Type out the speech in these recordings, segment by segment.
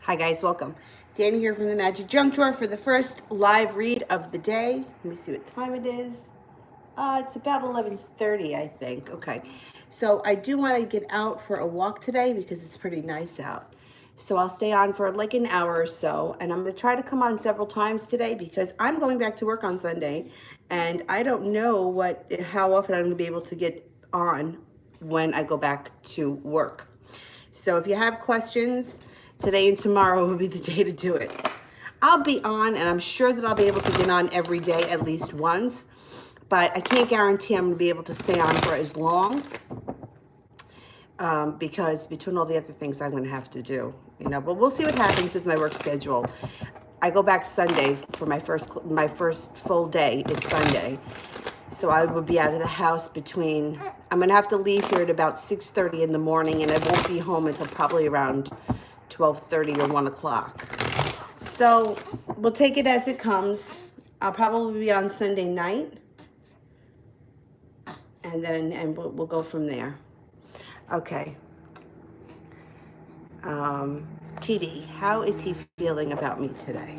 Hi guys, welcome. Danny here from the Magic Junk Drawer for the first live read of the day. Let me see what time it is. It's about 11:30, I think. Okay, so I do want to get out for a walk today because it's pretty nice out. So I'll stay on for like an hour or so, and I'm going to try to come on several times today because I'm going back to work on Sunday, and I don't know how often I'm going to be able to get on when I go back to work. So if you have questions, today and tomorrow will be the day to do it. I'll be on, and I'm sure that I'll be able to get on every day at least once, but I can't guarantee I'm going to be able to stay on for as long because between all the other things I'm going to have to do, but we'll see what happens with my work schedule. I go back Sunday for my first full day is Sunday. So I will be out of the house I'm going to have to leave here at about 6:30 in the morning, and I won't be home until probably around 12:30 or 1 o'clock. So we'll take it as it comes. I'll probably be on Sunday night, and we'll go from there. Okay. TD, how is he feeling about me today?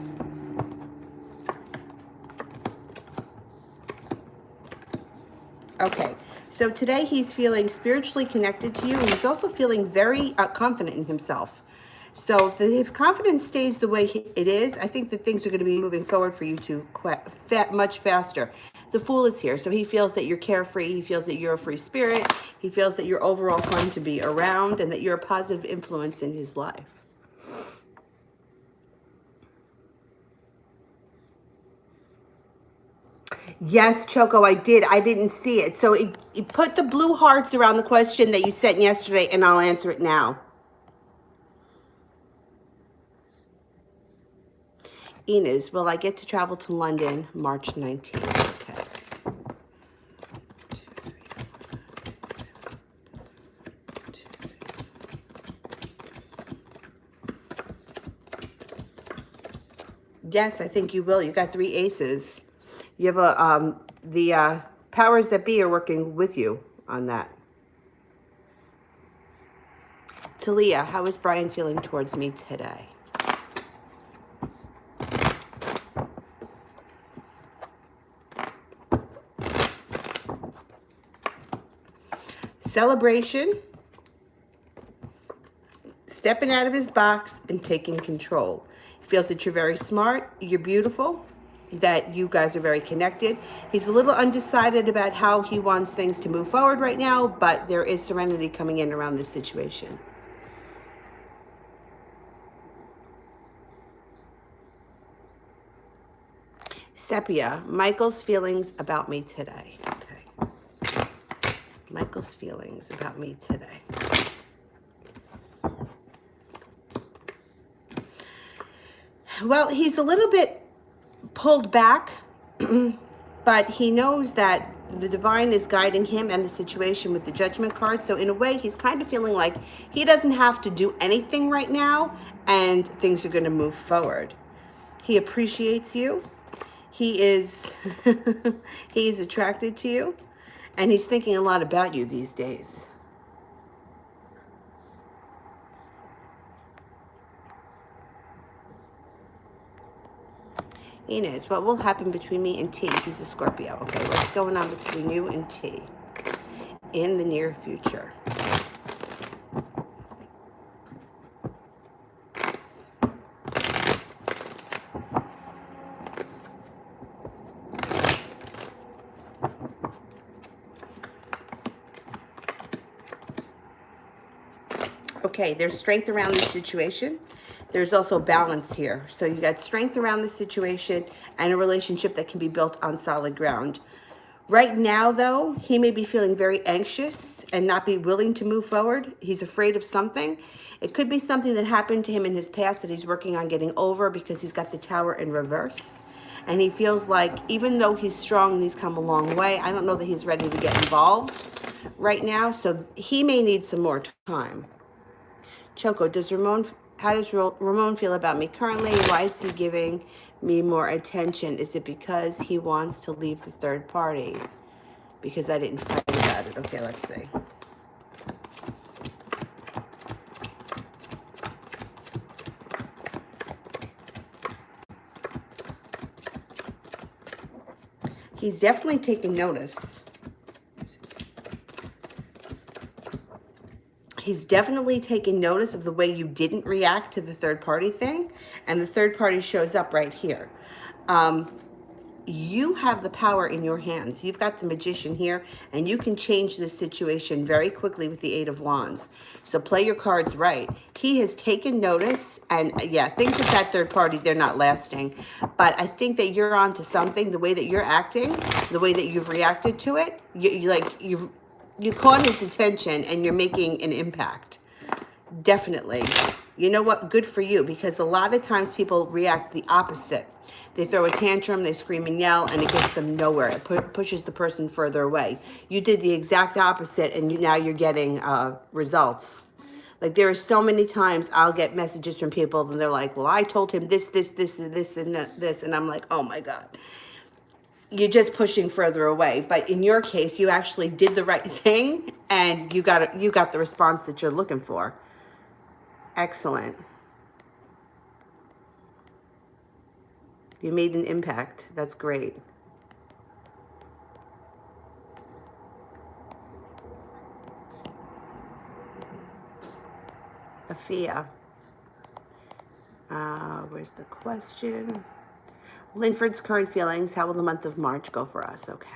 Okay, so today he's feeling spiritually connected to you, and he's also feeling very confident in himself. So if confidence stays the way it is, I think that things are going to be moving forward for you two much faster. The Fool is here, so he feels that you're carefree. He feels that you're a free spirit. He feels that you're overall fun to be around and that you're a positive influence in his life. Yes, Choko, I did. I didn't see it. So you put the blue hearts around the question that you sent yesterday, and I'll answer it now. Enos, will I get to travel to London March 19th? Okay. Yes, I think you will. You got 3 aces. You have the powers that be are working with you on that. Thalia, how is Brian feeling towards me today? Celebration, stepping out of his box and taking control. He feels that you're very smart, you're beautiful, that you guys are very connected. He's a little undecided about how he wants things to move forward right now, but there is serenity coming in around this situation. Sepia, Michael's feelings about me today. Okay. Michael's feelings about me today. Well, he's a little bit pulled back, but he knows that the divine is guiding him and the situation with the Judgment card. So in a way, he's kind of feeling like he doesn't have to do anything right now, and things are going to move forward. He appreciates you. He is he is attracted to you, and he's thinking a lot about you these days. Enos, what will happen between me and T? He's a Scorpio. Okay, what's going on between you and T in the near future? Okay, there's strength around this situation. There's also balance here. So you got strength around this situation and a relationship that can be built on solid ground. Right now, though, he may be feeling very anxious and not be willing to move forward. He's afraid of something. It could be something that happened to him in his past that he's working on getting over because he's got the Tower in reverse. And he feels like even though he's strong and he's come a long way, I don't know that he's ready to get involved right now. So he may need some more time. Choko, how does Ramon feel about me currently? Why is he giving me more attention? Is it because he wants to leave the third party? Because I didn't fight about it. Okay, let's see. He's definitely taking notice. He's definitely taking notice of the way you didn't react to the third party thing. And the third party shows up right here. You have the power in your hands. You've got the magician here, and you can change this situation very quickly with the Eight of Wands. So play your cards right. He has taken notice, and yeah, things with that third party, they're not lasting. But I think that you're onto something. The way that you're acting, the way that you've reacted to it, you caught his attention, and you're making an impact. Definitely. You know what? Good for you, because a lot of times people react the opposite. They throw a tantrum, they scream and yell, and it gets them nowhere. It pushes the person further away. You did the exact opposite, and now you're getting results. Like, there are so many times I'll get messages from people, and they're like, well, I told him this, and this, and I'm like, oh my God. You're just pushing further away. But in your case, you actually did the right thing, and you got the response that you're looking for. Excellent. You made an impact. That's great. Afia. Where's the question? Linford's current feelings. How will the month of March go for us? Okay.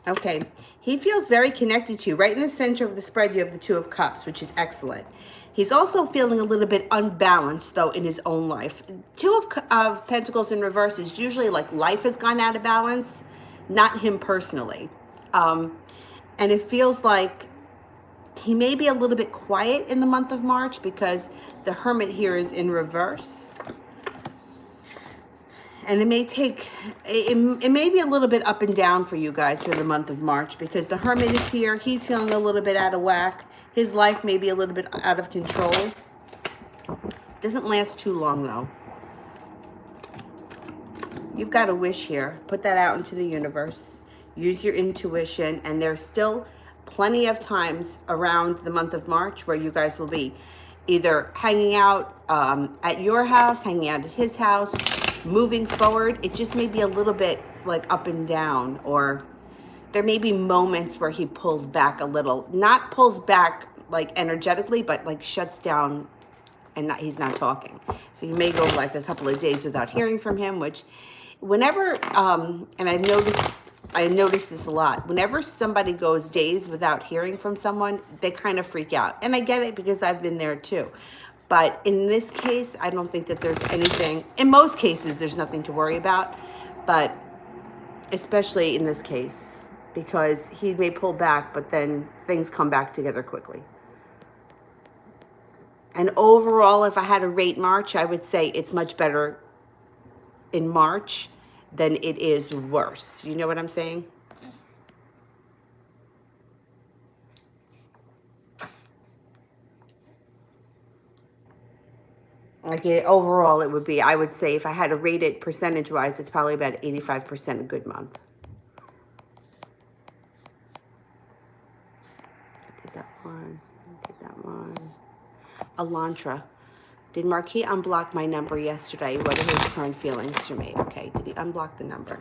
Okay, he feels very connected to you. Right in the center of the spread, you have the Two of Cups, which is excellent. He's also feeling a little bit unbalanced, though, in his own life. Two of Pentacles in reverse is usually like life has gone out of balance, not him personally. And it feels like he may be a little bit quiet in the month of March because the Hermit here is in reverse. And it may take, it may be a little bit up and down for you guys for the month of March because the Hermit is here. He's feeling a little bit out of whack. His life may be a little bit out of control. Doesn't last too long, though. You've got a wish here. Put that out into the universe. Use your intuition. And there's still plenty of times around the month of March where you guys will be either hanging out at your house, hanging out at his house, moving forward. It just may be a little bit like up and down, or there may be moments where he pulls back a little. Not pulls back like energetically, but like shuts down and he's not talking. So you may go like a couple of days without hearing from him, which whenever, and I noticed this a lot. Whenever somebody goes days without hearing from someone, they kind of freak out. And I get it because I've been there too. But in this case, I don't think that there's anything. In most cases, there's nothing to worry about. But especially in this case, because he may pull back, but then things come back together quickly. And overall, if I had to rate March, I would say it's much better in March than it is worse. You know what I'm saying? Like overall, it would be, I would say if I had to rate it percentage-wise, it's probably about 85% a good month. Did that one. Did that one. Elantra. Did Marquis unblock my number yesterday? What are his current feelings to me? Okay, did he unblock the number?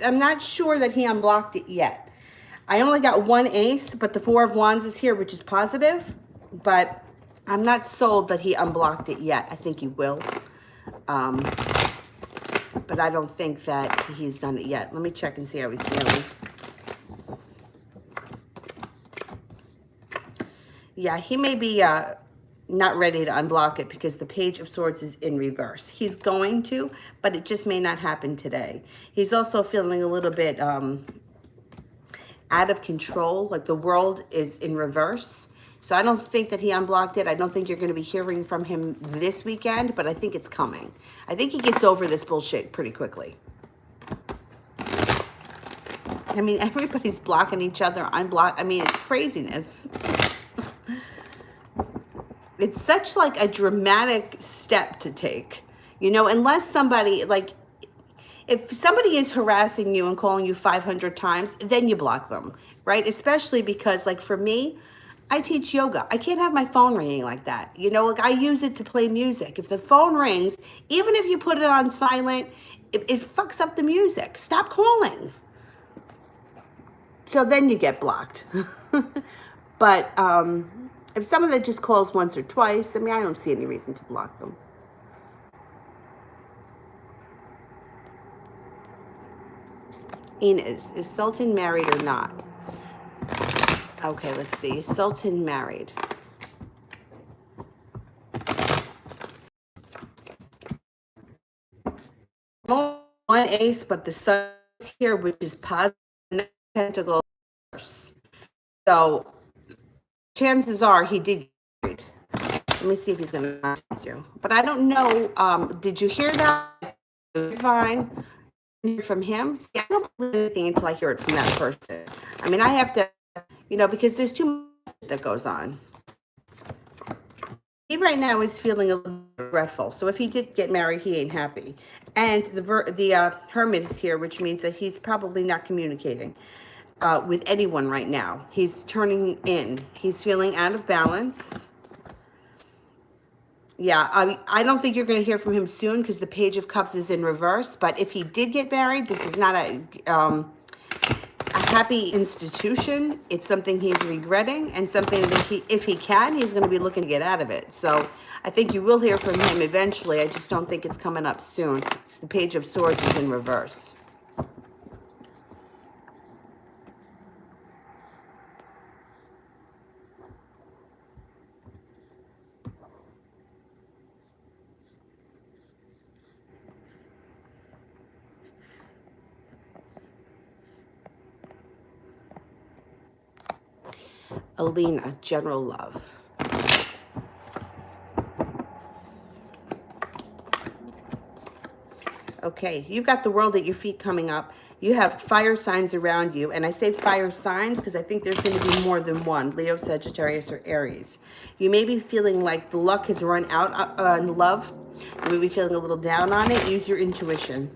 I'm not sure that he unblocked it yet. I only got one ace, but the Four of Wands is here, which is positive, but I'm not sold that he unblocked it yet. I think he will. But I don't think that he's done it yet. Let me check and see how he's feeling. Yeah, he may be not ready to unblock it because the Page of Swords is in reverse. He's going to, but it just may not happen today. He's also feeling a little bit out of control, like the world is in reverse. So I don't think that he unblocked it. I don't think you're going to be hearing from him this weekend, but I think it's coming. I think he gets over this bullshit pretty quickly. I mean, everybody's blocking each other. I mean, it's craziness. It's such like a dramatic step to take, you know, unless somebody like, if somebody is harassing you and calling you 500 times, then you block them, right? Especially because like for me, I teach yoga. I can't have my phone ringing like that. You know, like I use it to play music. If the phone rings, even if you put it on silent, it fucks up the music. Stop calling. So then you get blocked. But if someone that just calls once or twice, I mean, I don't see any reason to block them. Enos, is Sultan married or not? Okay, let's see. Is Sultan married? One ace, but the sun is here, which is positive pentacle. So chances are he did get married. Let me see if he's going to contact you. But I don't know. Did you hear that? Fine. From him? See, I don't believe anything until I hear it from that person. I mean, I have to, you know, because there's too much that goes on. He right now is feeling a little regretful. So if he did get married, he ain't happy. And the hermit is here, which means that he's probably not communicating with anyone right now. He's turning in. He's feeling out of balance. Yeah, I don't think you're going to hear from him soon because the Page of Cups is in reverse. But if he did get married, this is not a happy institution. It's something he's regretting and something that if he can, he's going to be looking to get out of it. So I think you will hear from him eventually. I just don't think it's coming up soon because the Page of Swords is in reverse. Alina, general love. Okay, you've got the world at your feet coming up. You have fire signs around you. And I say fire signs because I think there's going to be more than one. Leo, Sagittarius, or Aries. You may be feeling like the luck has run out on love. You may be feeling a little down on it. Use your intuition.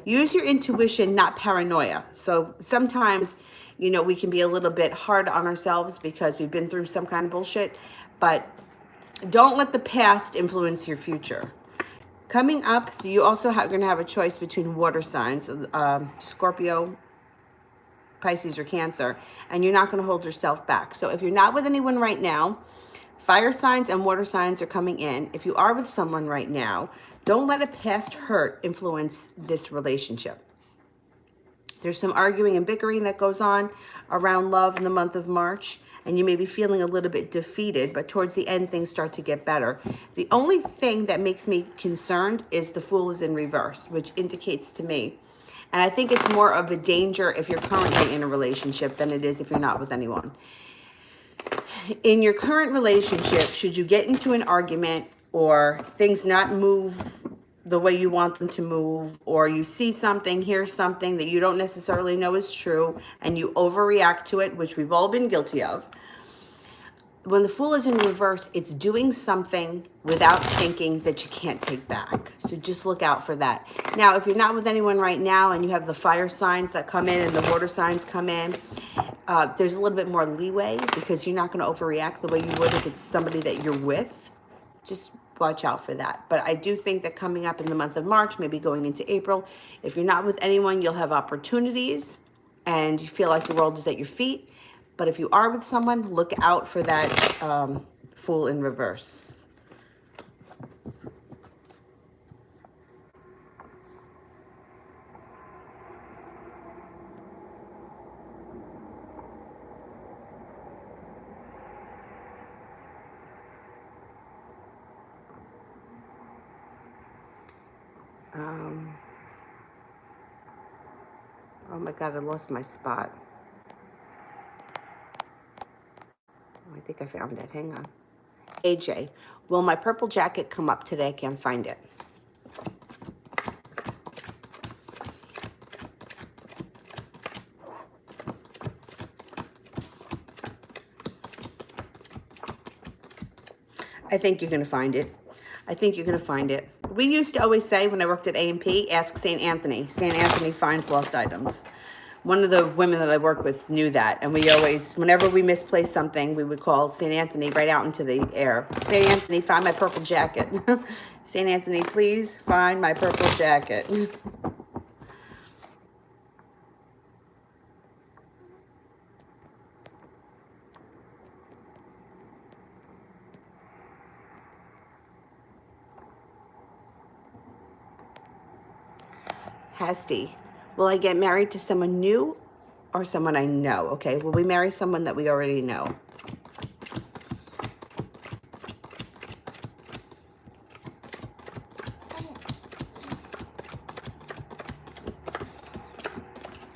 Use your intuition, not paranoia. So sometimes, you know, we can be a little bit hard on ourselves because we've been through some kind of bullshit. But don't let the past influence your future. Coming up, you also are going to have a choice between water signs, Scorpio, Pisces, or Cancer, and you're not going to hold yourself back. So if you're not with anyone right now, fire signs and water signs are coming in. If you are with someone right now, don't let a past hurt influence this relationship. There's some arguing and bickering that goes on around love in the month of March, and you may be feeling a little bit defeated, but towards the end, things start to get better. The only thing that makes me concerned is the Fool is in reverse, which indicates to me, and I think it's more of a danger if you're currently in a relationship than it is if you're not with anyone. In your current relationship, should you get into an argument or things not move the way you want them to move, or you see something, hear something that you don't necessarily know is true, and you overreact to it, which we've all been guilty of. When the Fool is in reverse, it's doing something without thinking that you can't take back. So just look out for that. Now, if you're not with anyone right now and you have the fire signs that come in and the water signs come in, there's a little bit more leeway because you're not going to overreact the way you would if it's somebody that you're with. Just watch out for that. But I do think that coming up in the month of March, maybe going into April, if you're not with anyone, you'll have opportunities and you feel like the world is at your feet. But if you are with someone, look out for that Fool in reverse. Oh my God, I lost my spot. My think I found it. Hang on. AJ, will my purple jacket come up today? I can't find it. I think you're going to find it. I think you're going to find it. We used to always say when I worked at A&P, ask St. Anthony. St. Anthony finds lost items. One of the women that I worked with knew that. And we always, whenever we misplaced something, we would call St. Anthony right out into the air. St. Anthony, find my purple jacket. St. Anthony, please find my purple jacket. Hasty, will I get married to someone new or someone I know? Okay, will we marry someone that we already know?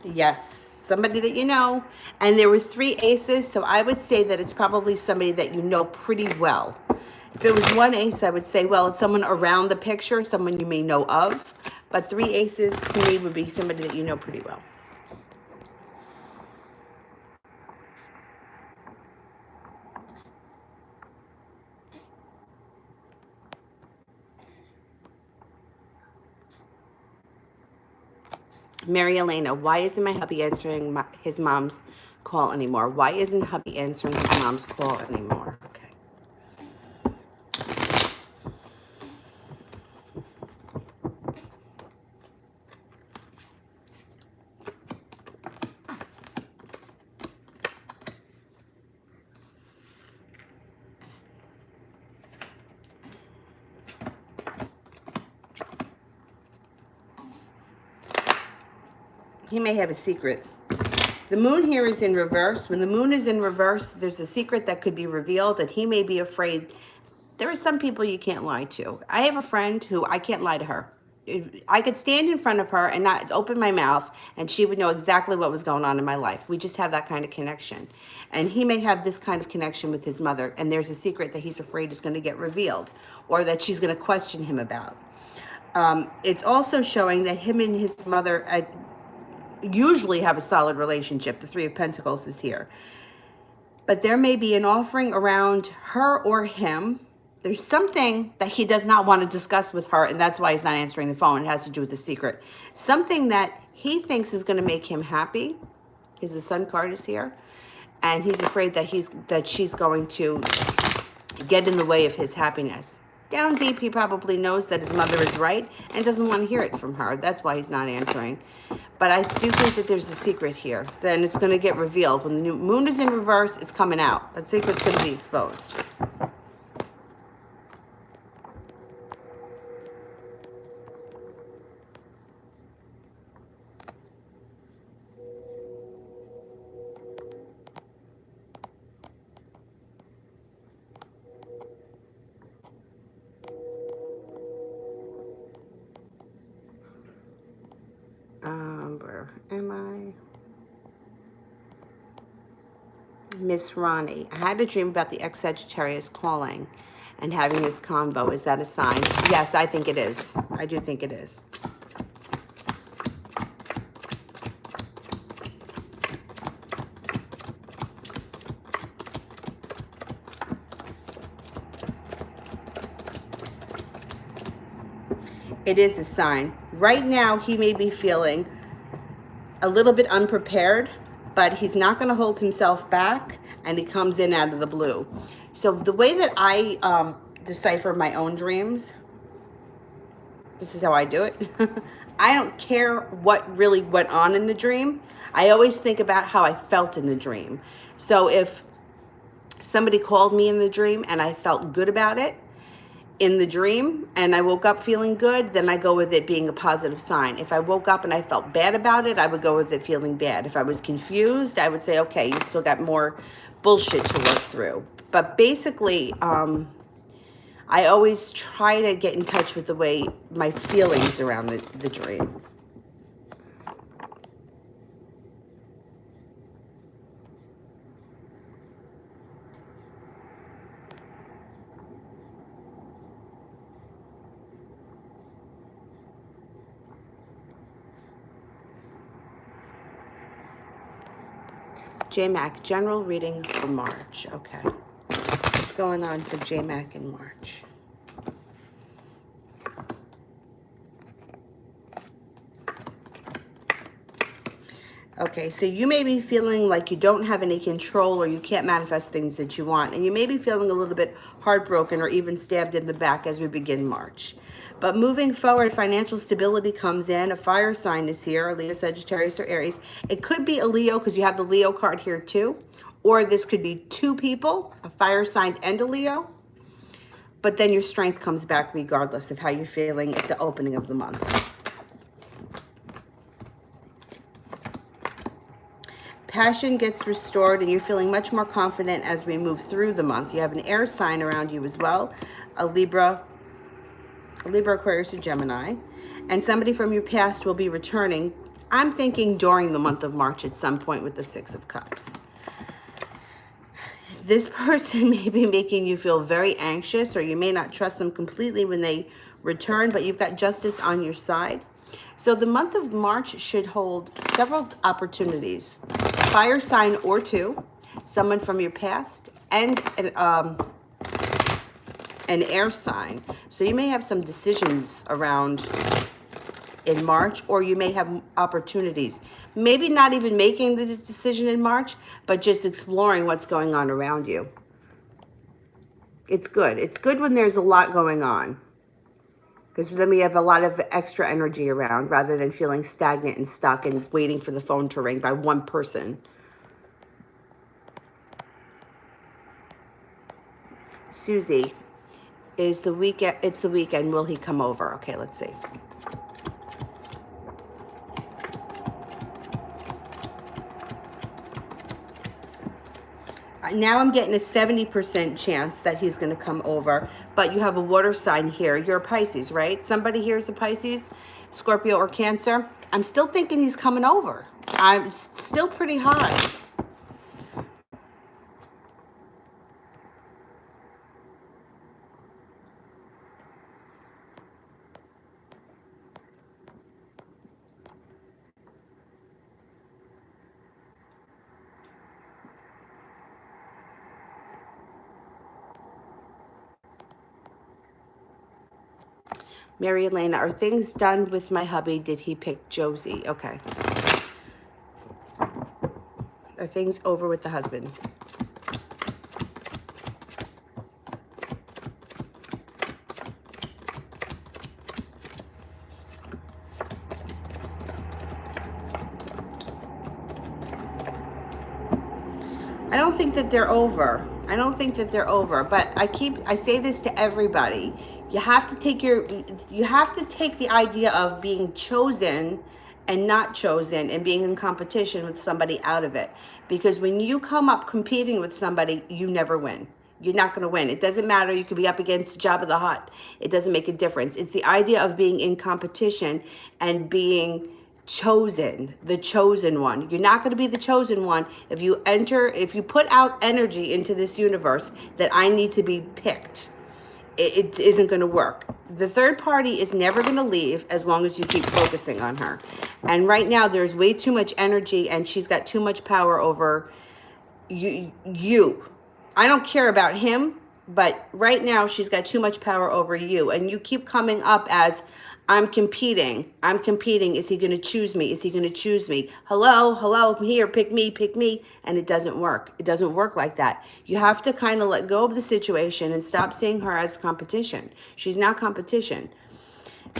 Yes, somebody that you know. And there were 3 aces, so I would say that it's probably somebody that you know pretty well. If it was 1 ace, I would say, well, it's someone around the picture, someone you may know of. But 3 aces to me would be somebody that you know pretty well. Mary Elena, why isn't my hubby answering his mom's call anymore? Why isn't hubby answering his mom's call anymore? Okay. He may have a secret. The moon here is in reverse. When the moon is in reverse, there's a secret that could be revealed, and he may be afraid. There are some people you can't lie to. I have a friend who I can't lie to her. I could stand in front of her and not open my mouth, and she would know exactly what was going on in my life. We just have that kind of connection. And he may have this kind of connection with his mother, and there's a secret that he's afraid is going to get revealed, or that she's going to question him about. It's also showing that him and his mother usually have a solid relationship. The 3 of Pentacles is here. But there may be an offering around her or him. There's something that he does not want to discuss with her, and that's why he's not answering the phone. It has to do with the secret. Something that he thinks is going to make him happy. The Sun card is here. And he's afraid that she's going to get in the way of his happiness. Down deep, he probably knows that his mother is right and doesn't want to hear it from her. That's why he's not answering. But I do think that there's a secret here. Then it's going to get revealed. When the new moon is in reverse, it's coming out. That secret's going to be exposed. Where am I? Miss Ronnie, I had a dream about the ex-Sagittarius calling and having this convo. Is that a sign? Yes, I think it is. I do think it is. It is a sign. Right now, he may be feeling a little bit unprepared, but he's not going to hold himself back, and he comes in out of the blue. So the way that I decipher my own dreams, this is how I do it. I don't care what really went on in the dream. I always think about how I felt in the dream. So if somebody called me in the dream and I felt good about it, in the dream and I woke up feeling good, then I go with it being a positive sign. If I woke up and I felt bad about it, I would go with it feeling bad. If I was confused, I would say, okay, you still got more bullshit to work through. But basically, I always try to get in touch with the way my feelings around the dream. J-Mac, general reading for March. Okay. What's going on for J-Mac in March? Okay, so you may be feeling like you don't have any control or you can't manifest things that you want. And you may be feeling a little bit heartbroken or even stabbed in the back as we begin March. But moving forward, financial stability comes in. A fire sign is here, a Leo, Sagittarius, or Aries. It could be a Leo because you have the Leo card here too. Or this could be two people, a fire sign and a Leo. But then your strength comes back regardless of how you're feeling at the opening of the month. Passion gets restored and you're feeling much more confident as we move through the month. You have an air sign around you as well, a Libra, Aquarius, or Gemini. And somebody from your past will be returning, I'm thinking during the month of March at some point with the Six of Cups. This person may be making you feel very anxious, or you may not trust them completely when they return, but you've got justice on your side. So the month of March should hold several opportunities. A fire sign or two, someone from your past, and an air sign. So you may have some decisions around in March, or you may have opportunities. Maybe not even making this decision in March, but just exploring what's going on around you. It's good. It's good when there's a lot going on, because then we have a lot of extra energy around rather than feeling stagnant and stuck and waiting for the phone to ring by one person. Susie, is the weekend, it's the weekend, will he come over? Okay, let's see. Now I'm getting a 70% chance that he's going to come over, but you have a water sign here. You're a Pisces, right? Somebody here is a Pisces, Scorpio, or Cancer. I'm still thinking he's coming over. I'm still pretty high. Mary Elena, are things done with my hubby? Did he pick Josie? Okay. Are things over with the husband? I don't think that they're over. I don't think that they're over, but I say this to everybody. You have to take the idea of being chosen and not chosen and being in competition with somebody out of it. Because when you come up competing with somebody, you never win. You're not going to win. It doesn't matter. You could be up against Jabba the Hutt. It doesn't make a difference. It's the idea of being in competition and being chosen, the chosen one. You're not going to be the chosen one if you put out energy into this universe that I need to be picked. It isn't going to work. The third party is never going to leave as long as you keep focusing on her. And right now there's way too much energy and she's got too much power over you. I don't care about him, but right now she's got too much power over you. And you keep coming up as, I'm competing. Is he going to choose me? Is he going to choose me? Hello, here, pick me. And it doesn't work. It doesn't work like that. You have to kind of let go of the situation and stop seeing her as competition. She's not competition.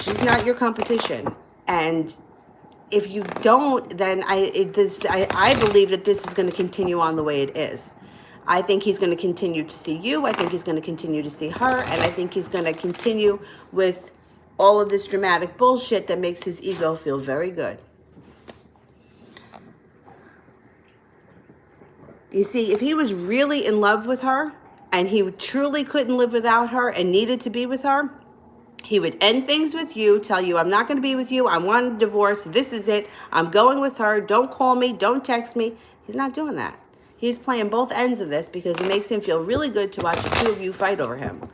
She's not your competition. And if you don't, then I believe that this is going to continue on the way it is. I think he's going to continue to see you. I think he's going to continue to see her. And I think he's going to continue with all of this dramatic bullshit that makes his ego feel very good. You see, if he was really in love with her and he truly couldn't live without her and needed to be with her, he would end things with you, tell you, I'm not going to be with you. I want a divorce. This is it. I'm going with her. Don't call me. Don't text me. He's not doing that. He's playing both ends of this because it makes him feel really good to watch the two of you fight over him.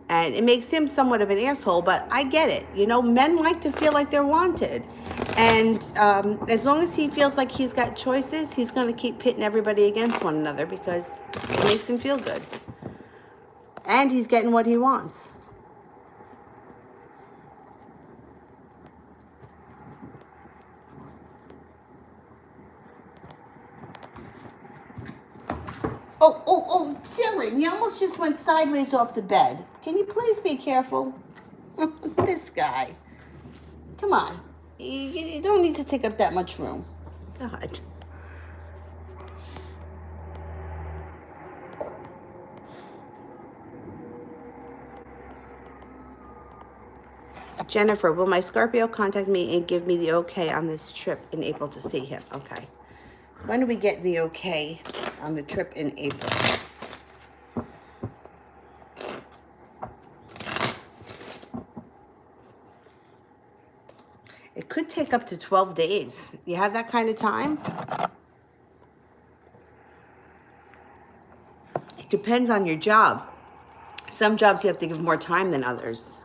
And it makes him somewhat of an asshole, but I get it. You know, men like to feel like they're wanted. And as long as he feels like he's got choices, he's going to keep pitting everybody against one another because it makes him feel good. And he's getting what he wants. Oh, Dylan, you almost just went sideways off the bed. Can you please be careful? This guy. Come on. You don't need to take up that much room. God. Jennifer, will my Scorpio contact me and give me the okay on this trip in April to see him? Okay. When do we get the okay on the trip in April? It could take up to 12 days. You have that kind of time? It depends on your job. Some jobs you have to give more time than others.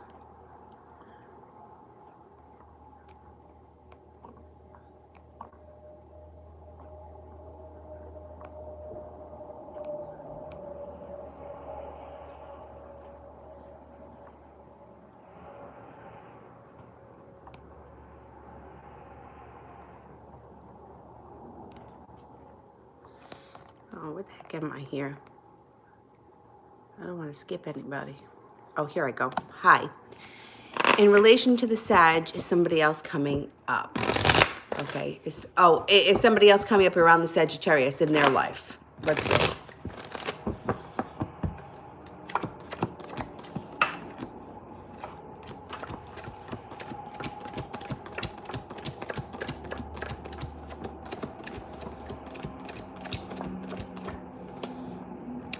Oh, what the heck am I here? I don't want to skip anybody. Oh, here I go. Hi. In relation to the Sag, is somebody else coming up? Okay. Is somebody else coming up around the Sagittarius in their life? Let's see.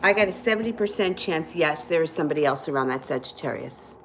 I got a 70% chance, yes, there is somebody else around that Sagittarius.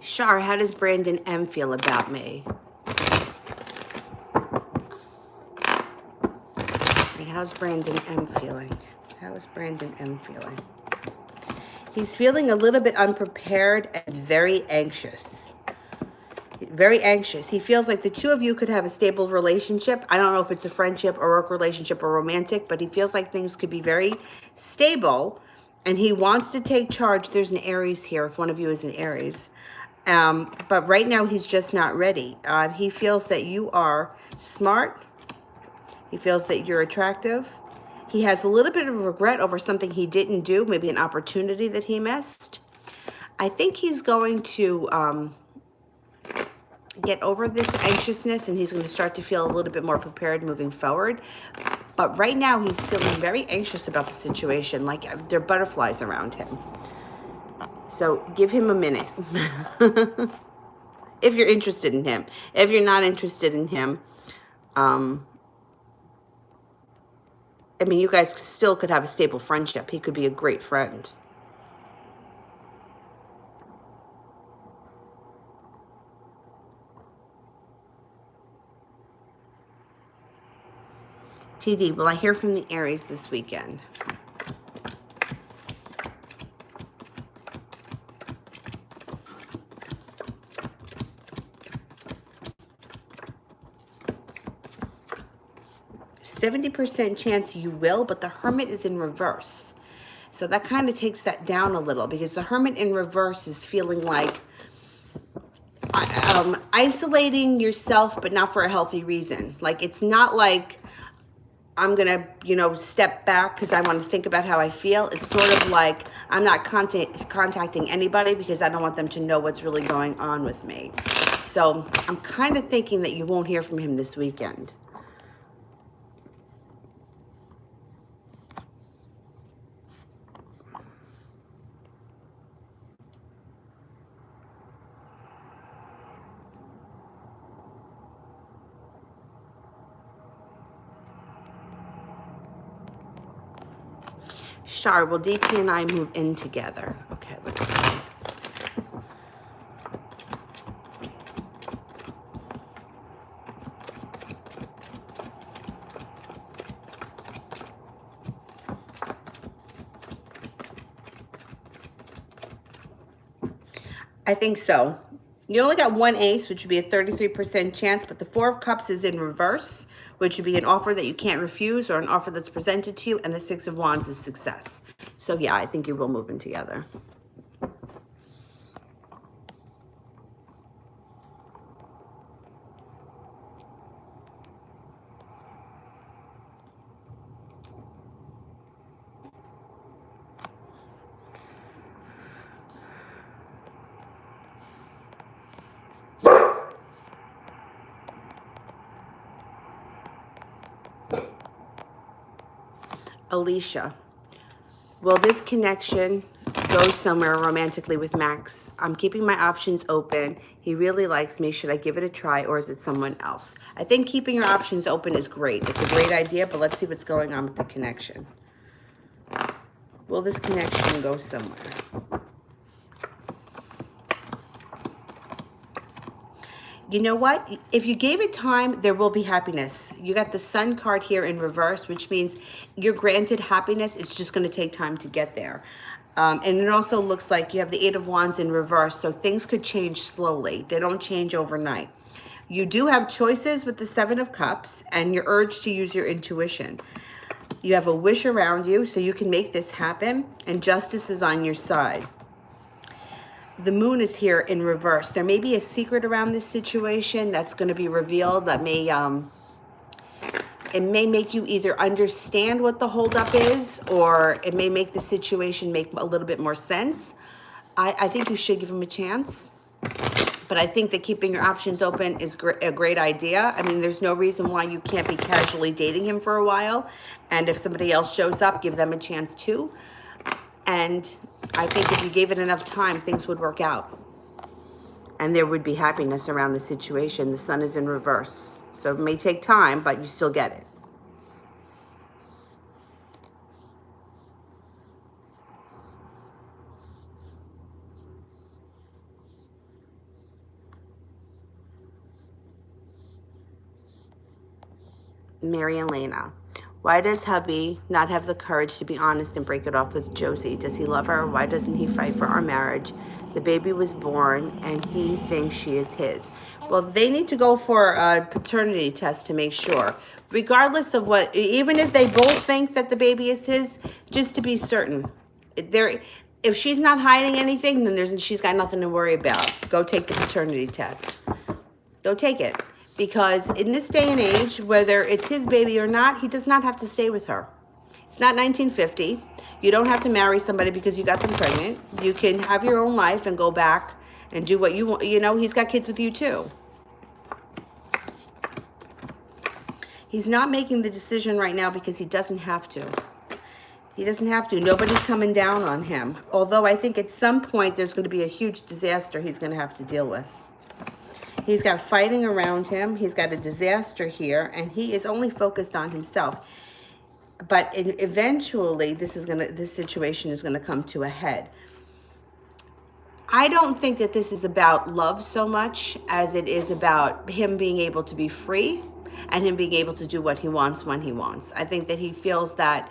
Shar, how does Brandon M feel about me? And how's Brandon M feeling? How is Brandon M feeling? He's feeling a little bit unprepared and very anxious. Very anxious. He feels like the two of you could have a stable relationship. I don't know if it's a friendship or work relationship or romantic, but he feels like things could be very stable and he wants to take charge. There's an Aries here, if one of you is an Aries. But right now he's just not ready. He feels that you are smart. He feels that you're attractive. He has a little bit of regret over something he didn't do, maybe an opportunity that he missed. I think he's going to get over this anxiousness and he's going to start to feel a little bit more prepared moving forward. But right now he's feeling very anxious about the situation, like there are butterflies around him. So give him a minute. If you're interested in him. If you're not interested in him, I mean, you guys still could have a stable friendship. He could be a great friend. TD, will I hear from the Aries this weekend? %70 chance you will, but the Hermit is in reverse. So that kind of takes that down a little because the Hermit in reverse is feeling like isolating yourself, but not for a healthy reason. Like, it's not like I'm going to, step back because I want to think about how I feel. It's sort of like I'm not contacting anybody because I don't want them to know what's really going on with me. So I'm kind of thinking that you won't hear from him this weekend. Shar, will DP and I move in together? Okay, let's see. I think so. You only got one ace, which would be a 33% chance, but the Four of Cups is in reverse, which would be an offer that you can't refuse or an offer that's presented to you, and the Six of Wands is success. So yeah, I think you will move in together. Elesha, will this connection go somewhere romantically with Max? I'm keeping my options open. He really likes me. Should I give it a try, or is it someone else? I think keeping your options open is great. It's a great idea, but let's see what's going on with the connection. Will this connection go somewhere? You know what? If you gave it time, there will be happiness. You got the Sun card here in reverse, which means you're granted happiness. It's just going to take time to get there. And it also looks like you have the Eight of Wands in reverse, so things could change slowly. They don't change overnight. You do have choices with the Seven of Cups and your urge to use your intuition. You have a wish around you, so you can make this happen, and justice is on your side. The Moon is here in reverse. There may be a secret around this situation that's going to be revealed that may, it may make you either understand what the holdup is, or it may make the situation make a little bit more sense. I think you should give him a chance. But I think that keeping your options open is a great idea. I mean, there's no reason why you can't be casually dating him for a while. And if somebody else shows up, give them a chance too. And I think if you gave it enough time, things would work out. And there would be happiness around the situation. The Sun is in reverse. So it may take time, but you still get it. Mary and Lena. Why does hubby not have the courage to be honest and break it off with Josie? Does he love her? Why doesn't he fight for our marriage? The baby was born and he thinks she is his. Well, they need to go for a paternity test to make sure. Regardless of what, even if they both think that the baby is his, just to be certain. If she's not hiding anything, then she's got nothing to worry about. Go take the paternity test. Go take it. Because in this day and age, whether it's his baby or not, he does not have to stay with her. It's not 1950. You don't have to marry somebody because you got them pregnant. You can have your own life and go back and do what you want. You know, he's got kids with you too. He's not making the decision right now because he doesn't have to. He doesn't have to. Nobody's coming down on him. Although I think at some point there's going to be a huge disaster he's going to have to deal with. He's got fighting around him. He's got a disaster here, and he is only focused on himself. But eventually, this situation is going to come to a head. I don't think that this is about love so much as it is about him being able to be free and him being able to do what he wants when he wants. I think that he feels that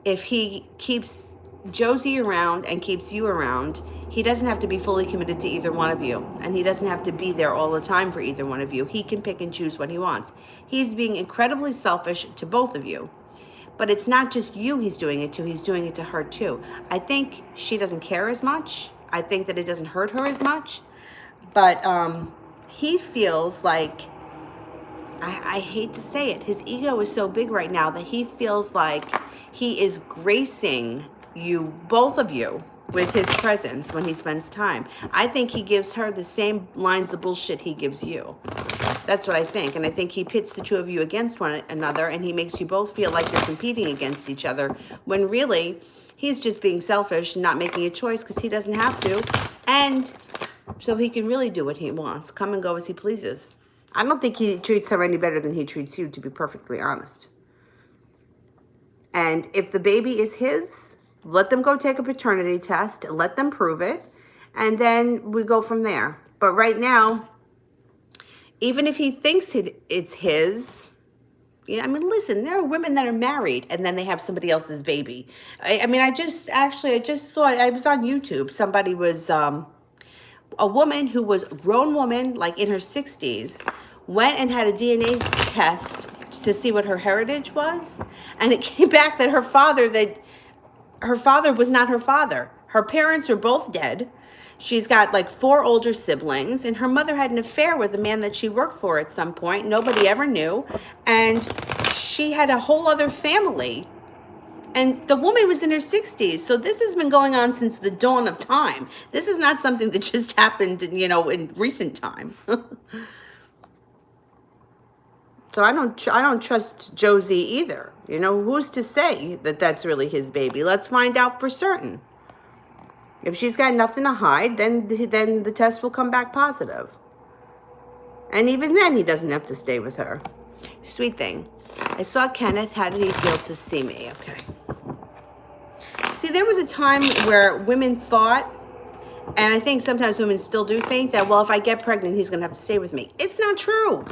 if he keeps Josie around and keeps you around, he doesn't have to be fully committed to either one of you. And he doesn't have to be there all the time for either one of you. He can pick and choose what he wants. He's being incredibly selfish to both of you. But it's not just you he's doing it to. He's doing it to her too. I think she doesn't care as much. I think that it doesn't hurt her as much. But he feels like, I hate to say it, his ego is so big right now that he feels like he is gracing you, both of you, with his presence when he spends time. I think he gives her the same lines of bullshit he gives you. That's what I think. And I think he pits the two of you against one another, and he makes you both feel like you're competing against each other, when really he's just being selfish and not making a choice because he doesn't have to. And so he can really do what he wants, come and go as he pleases. I don't think he treats her any better than he treats you, to be perfectly honest. And if the baby is his, Let them go take a paternity test. Let them prove it. And then we go from there. But right now, even if he thinks it's his, I mean, listen, there are women that are married and then they have somebody else's baby. I mean, I just saw it. I was on YouTube. Somebody was, a woman who was a grown woman, like in her 60s, went and had a DNA test to see what her heritage was. And it came back that her father was not her father. Her parents are both dead. She's got like 4 older siblings, and her mother had an affair with a man that she worked for at some point. Nobody ever knew. And she had a whole other family. And the woman was in her 60s. So this has been going on since the dawn of time. This is not something that just happened, in recent time. So I don't trust Josie either. Who's to say that that's really his baby? Let's find out for certain. If she's got nothing to hide, then the test will come back positive. And even then, he doesn't have to stay with her. Sweet thing. I saw Kenneth. How did he feel to see me? Okay. See, there was a time where women thought, and I think sometimes women still do think that, well, if I get pregnant, he's going to have to stay with me. It's not true.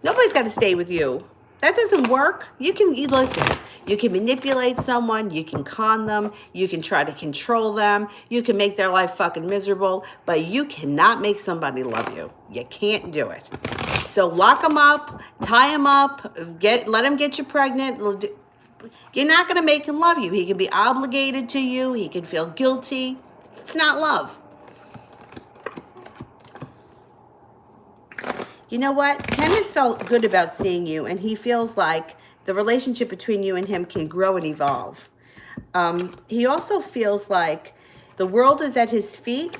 Nobody's got to stay with you. That doesn't work. Listen, you can manipulate someone, you can con them, you can try to control them, you can make their life fucking miserable, but you cannot make somebody love you. You can't do it. So lock them up, tie them up, let him get you pregnant. You're not going to make him love you. He can be obligated to you. He can feel guilty. It's not love. You know what? Kenneth felt good about seeing you, and he feels like the relationship between you and him can grow and evolve. He also feels like the world is at his feet,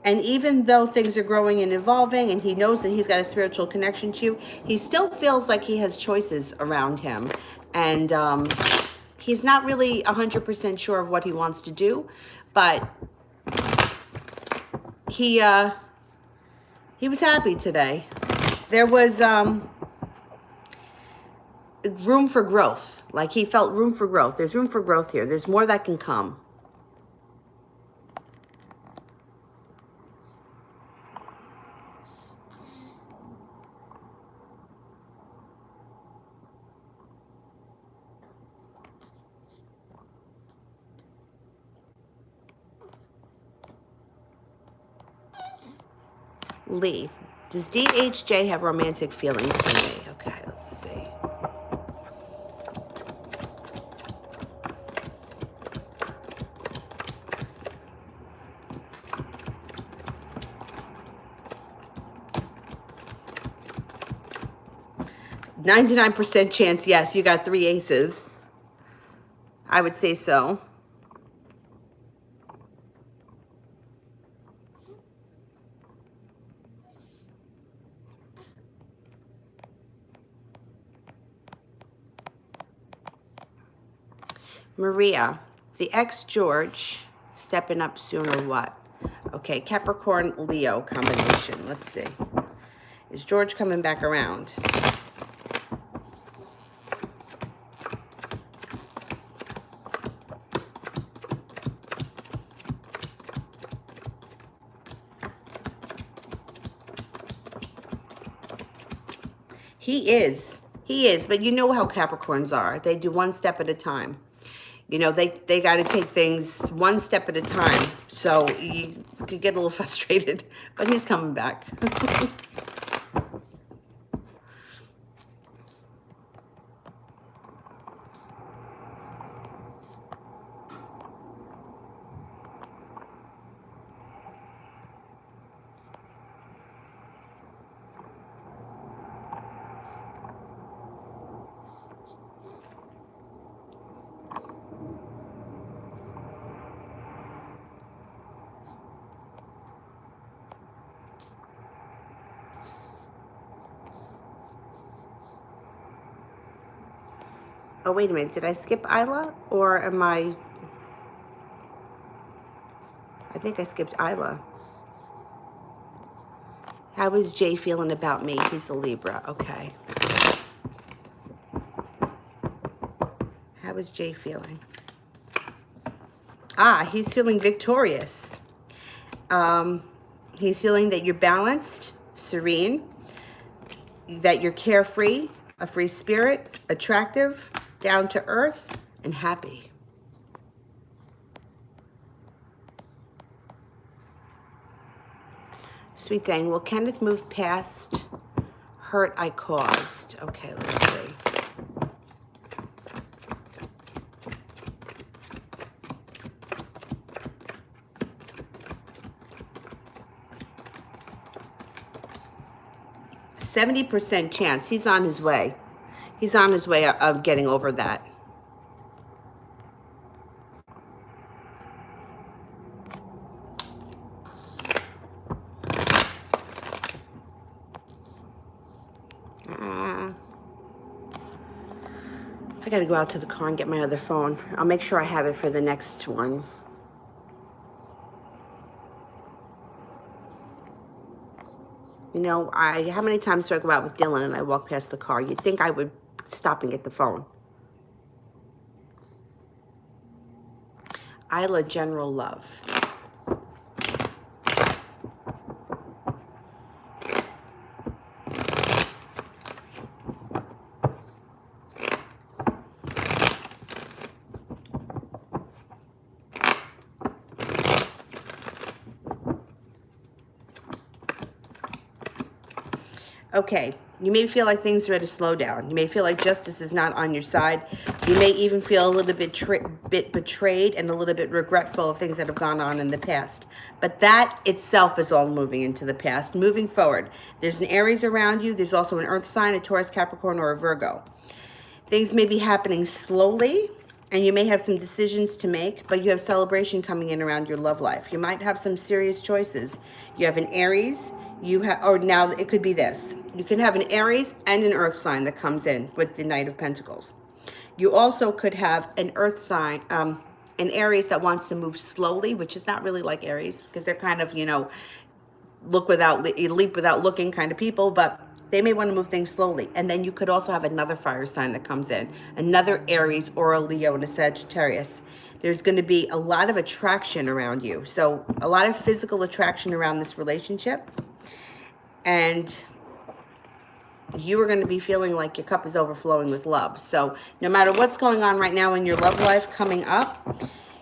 and even though things are growing and evolving, and he knows that he's got a spiritual connection to you, he still feels like he has choices around him. And he's not really 100% sure of what he wants to do, but he was happy today. There was room for growth. Like he felt room for growth. There's room for growth here. There's more that can come. Lee, does DHJ have romantic feelings for me? Okay, let's see. %99 chance, yes, you got 3 aces. I would say so. Maria, the ex-George stepping up soon or what? Okay, Capricorn, Leo combination. Let's see. Is George coming back around? He is, but you know how Capricorns are. They do one step at a time. They got to take things one step at a time. So you could get a little frustrated, but he's coming back. Oh, wait a minute. Did I skip Isla? Or am I think I skipped Isla. How is Jay feeling about me? He's a Libra. Okay. How is Jay feeling? He's feeling victorious. He's feeling that you're balanced, serene, that you're carefree, a free spirit, attractive, down to earth, and happy. Sweet thing. Will Kenneth move past hurt I caused? Okay, let's see. %70 chance. He's on his way. He's on his way of getting over that. I gotta go out to the car and get my other phone. I'll make sure I have it for the next one. You know, how many times do I go out with Dylan and I walk past the car? You'd think I would stop and get the phone. Isla, general love. Okay, you may feel like things are at a slowdown. You may feel like justice is not on your side. You may even feel a little bit betrayed and a little bit regretful of things that have gone on in the past. But that itself is all moving into the past. Moving forward, there's an Aries around you. There's also an Earth sign, a Taurus, Capricorn, or a Virgo. Things may be happening slowly, and you may have some decisions to make, but you have celebration coming in around your love life. You might have some serious choices. You have an Aries, or now it could be this. You can have an Aries and an Earth sign that comes in with the Knight of Pentacles. You also could have an Earth sign, an Aries that wants to move slowly, which is not really like Aries, because they're kind of, leap without looking kind of people, but they may want to move things slowly. And then you could also have another fire sign that comes in, another Aries or a Leo and a Sagittarius. There's going to be a lot of attraction around you. So a lot of physical attraction around this relationship. And you are going to be feeling like your cup is overflowing with love. So no matter what's going on right now in your love life coming up,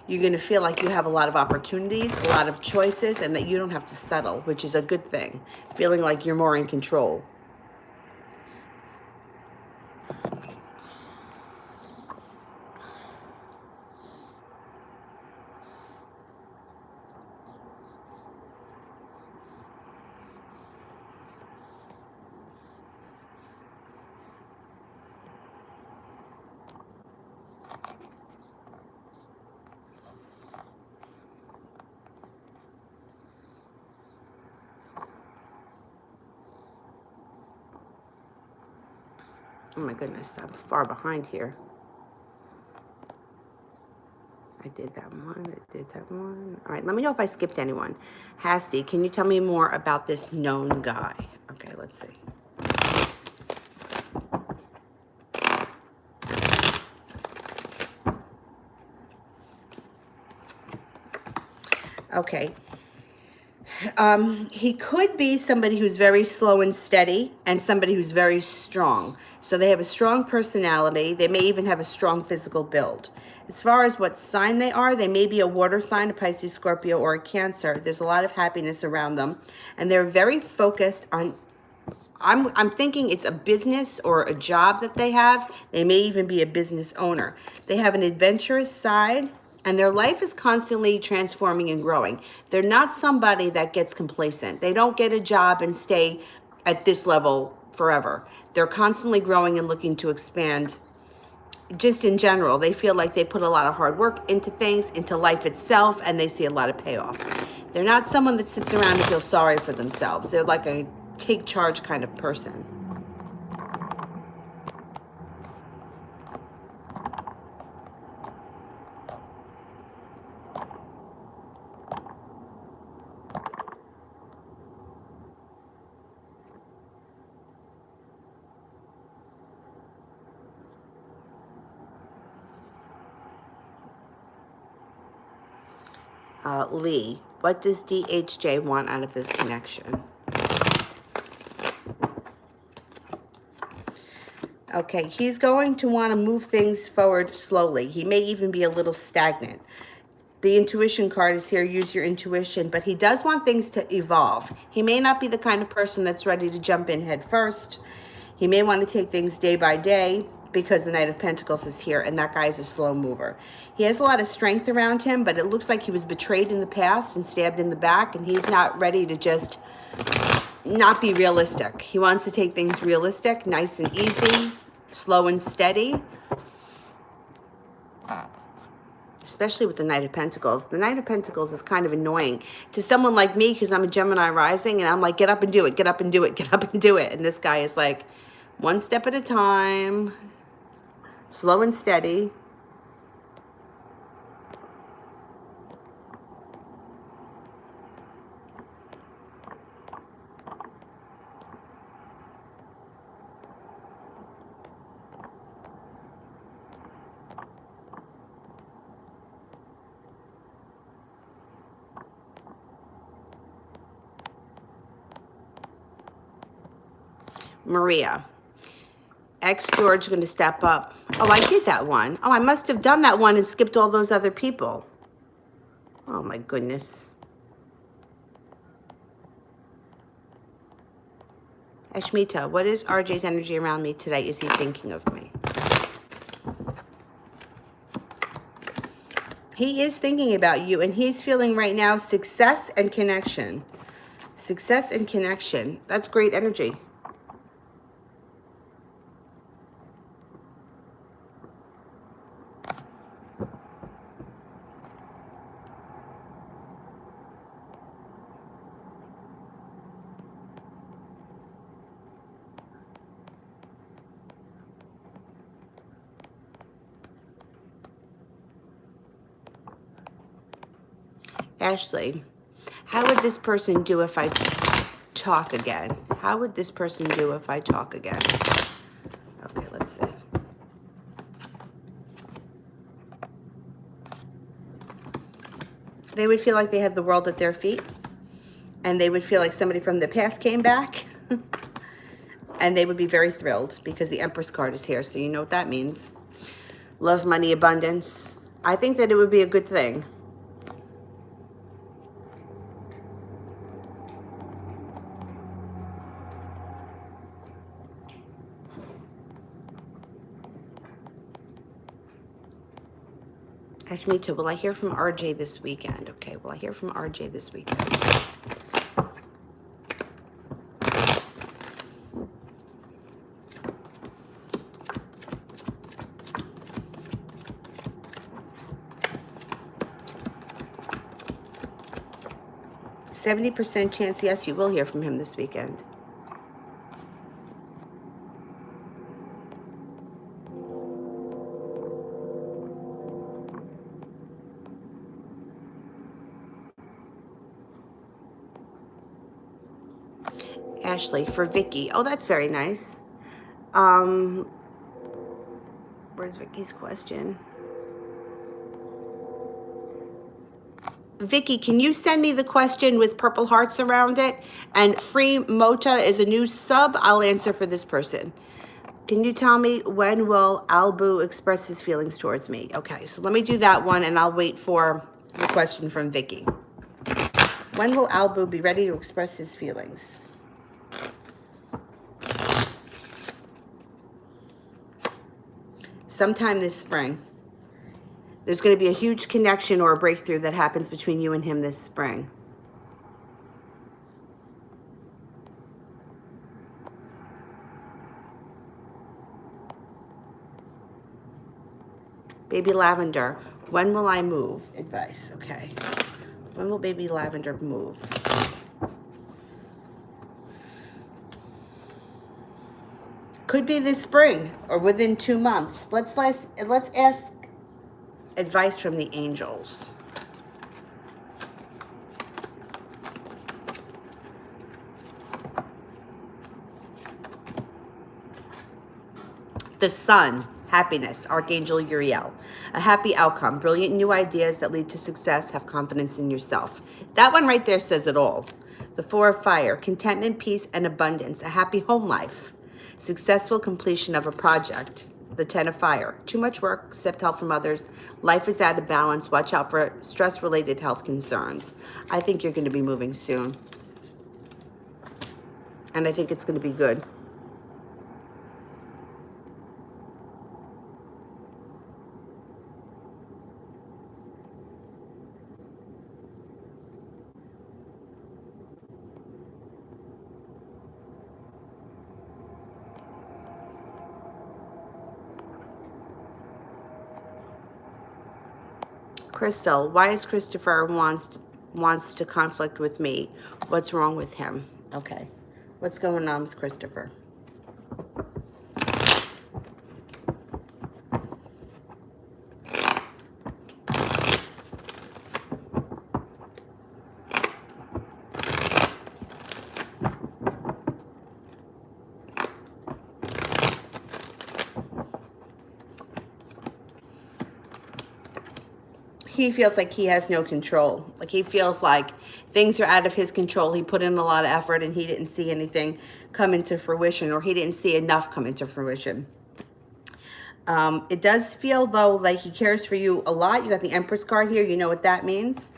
you're going to feel like you have a lot of opportunities, a lot of choices, and that you don't have to settle, which is a good thing. Feeling like you're more in control. Oh my goodness, I'm far behind here. I did that one. All right, let me know if I skipped anyone. Hasty, can you tell me more about this known guy? Okay, let's see. Okay. He could be somebody who's very slow and steady and somebody who's very strong. So they have a strong personality. They may even have a strong physical build. As far as what sign they are, they may be a water sign, a Pisces, Scorpio, or a Cancer. There's a lot of happiness around them. And they're very focused on, I'm thinking it's a business or a job that they have. They may even be a business owner. They have an adventurous side. And their life is constantly transforming and growing. They're not somebody that gets complacent. They don't get a job and stay at this level forever. They're constantly growing and looking to expand. Just in general, they feel like they put a lot of hard work into things, into life itself, and they see a lot of payoff. They're not someone that sits around and feels sorry for themselves. They're like a take charge kind of person. Lee. What does DHJ want out of this connection? Okay, he's going to want to move things forward slowly. He may even be a little stagnant. The intuition card is here, use your intuition, but he does want things to evolve. He may not be the kind of person that's ready to jump in head first. He may want to take things day by day because the Knight of Pentacles is here and that guy is a slow mover. He has a lot of strength around him, but it looks like he was betrayed in the past and stabbed in the back, and he's not ready to just not be realistic. He wants to take things realistic, nice and easy, slow and steady. Especially with the Knight of Pentacles. The Knight of Pentacles is kind of annoying to someone like me because I'm a Gemini rising and I'm like, get up and do it, get up and do it, get up and do it. And this guy is like, one step at a time, slow and steady. Maria. Ex-George going to step up. Oh, I did that one. Oh, I must have done that one and skipped all those other people. Oh, my goodness. Ashmita, what is RJ's energy around me today? Is he thinking of me? He is thinking about you, and he's feeling right now success and connection. Success and connection. That's great energy. Ashley, how would this person do if I talk again? How would this person do if I talk again? Okay, let's see. They would feel like they had the world at their feet, and they would feel like somebody from the past came back, and they would be very thrilled because the Empress card is here, so you know what that means. Love, money, abundance. I think that it would be a good thing. Ashmita, will I hear from RJ this weekend? Okay, will I hear from RJ this weekend? %70 chance, yes, you will hear from him this weekend. Ashley, for Vicky. Oh, that's very nice. Where's Vicky's question? Vicky, can you send me the question with purple hearts around it? And Free Mota is a new sub. I'll answer for this person. Can you tell me when will Albu express his feelings towards me? Okay, so let me do that one and I'll wait for the question from Vicky. When will Albu be ready to express his feelings? Sometime this spring. There's going to be a huge connection or a breakthrough that happens between you and him this spring. Baby Lavender, when will I move? Advice, okay. When will Baby Lavender move? Could be this spring or within 2 months. Let's ask advice from the angels. The Sun. Happiness, Archangel Uriel. A happy outcome, brilliant new ideas that lead to success, have confidence in yourself. That one right there says it all. The Four of Fire, contentment, peace, and abundance. A happy home life. Successful completion of a project. The Ten of Fire. Too much work, accept help from others. Life is out of balance. Watch out for stress-related health concerns. I think you're going to be moving soon. And I think it's going to be good. Crystal, why is Christopher wants to conflict with me? What's wrong with him? Okay. What's going on with Christopher? He feels like he has no control. Like he feels like things are out of his control. He put in a lot of effort and he didn't see anything come into fruition, or he didn't see enough come into fruition. It does feel, though, like he cares for you a lot. You got the Empress card here. You know what that means.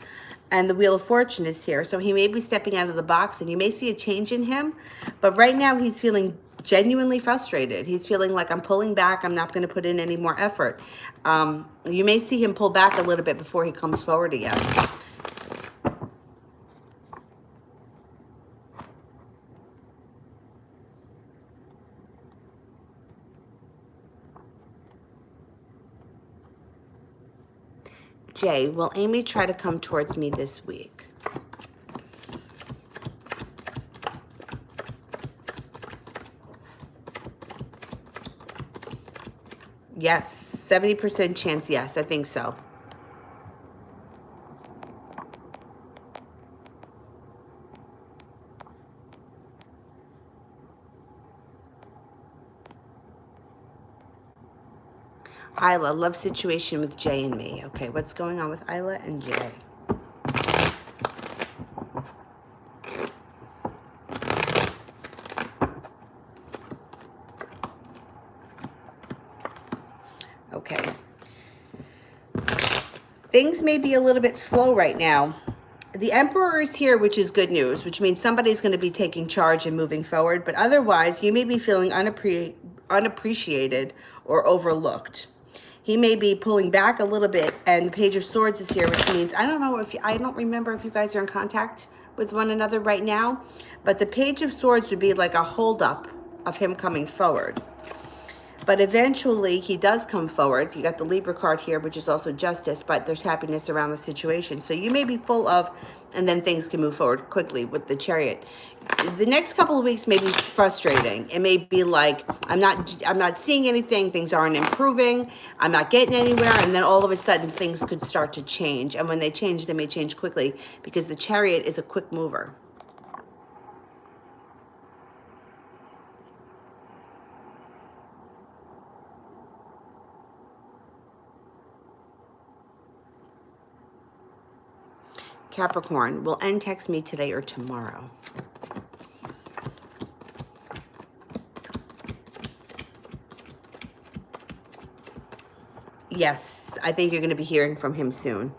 And the Wheel of Fortune is here. So he may be stepping out of the box and you may see a change in him. But right now he's feeling genuinely frustrated. He's feeling like, I'm pulling back. I'm not going to put in any more effort. You may see him pull back a little bit before he comes forward again. Jay, will Amy try to come towards me this week? Yes, 70% chance, yes, I think so. Isla, love situation with Jay and me. Okay, what's going on with Ila and Jay? Okay. Things may be a little bit slow right now. The Emperor is here, which is good news, which means somebody's going to be taking charge and moving forward. But otherwise, you may be feeling unappreciated or overlooked. He may be pulling back a little bit, and the Page of Swords is here, which means, I don't remember if you guys are in contact with one another right now, but the Page of Swords would be like a holdup of him coming forward. But eventually he does come forward. You got the Libra card here, which is also justice, but there's happiness around the situation. So you may be full of, and then things can move forward quickly with the Chariot. The next couple of weeks may be frustrating. It may be like, I'm not seeing anything, things aren't improving, I'm not getting anywhere, and then all of a sudden things could start to change. And when they change, they may change quickly because the Chariot is a quick mover. Capricorn, will N text me today or tomorrow? Yes, I think you're going to be hearing from him soon.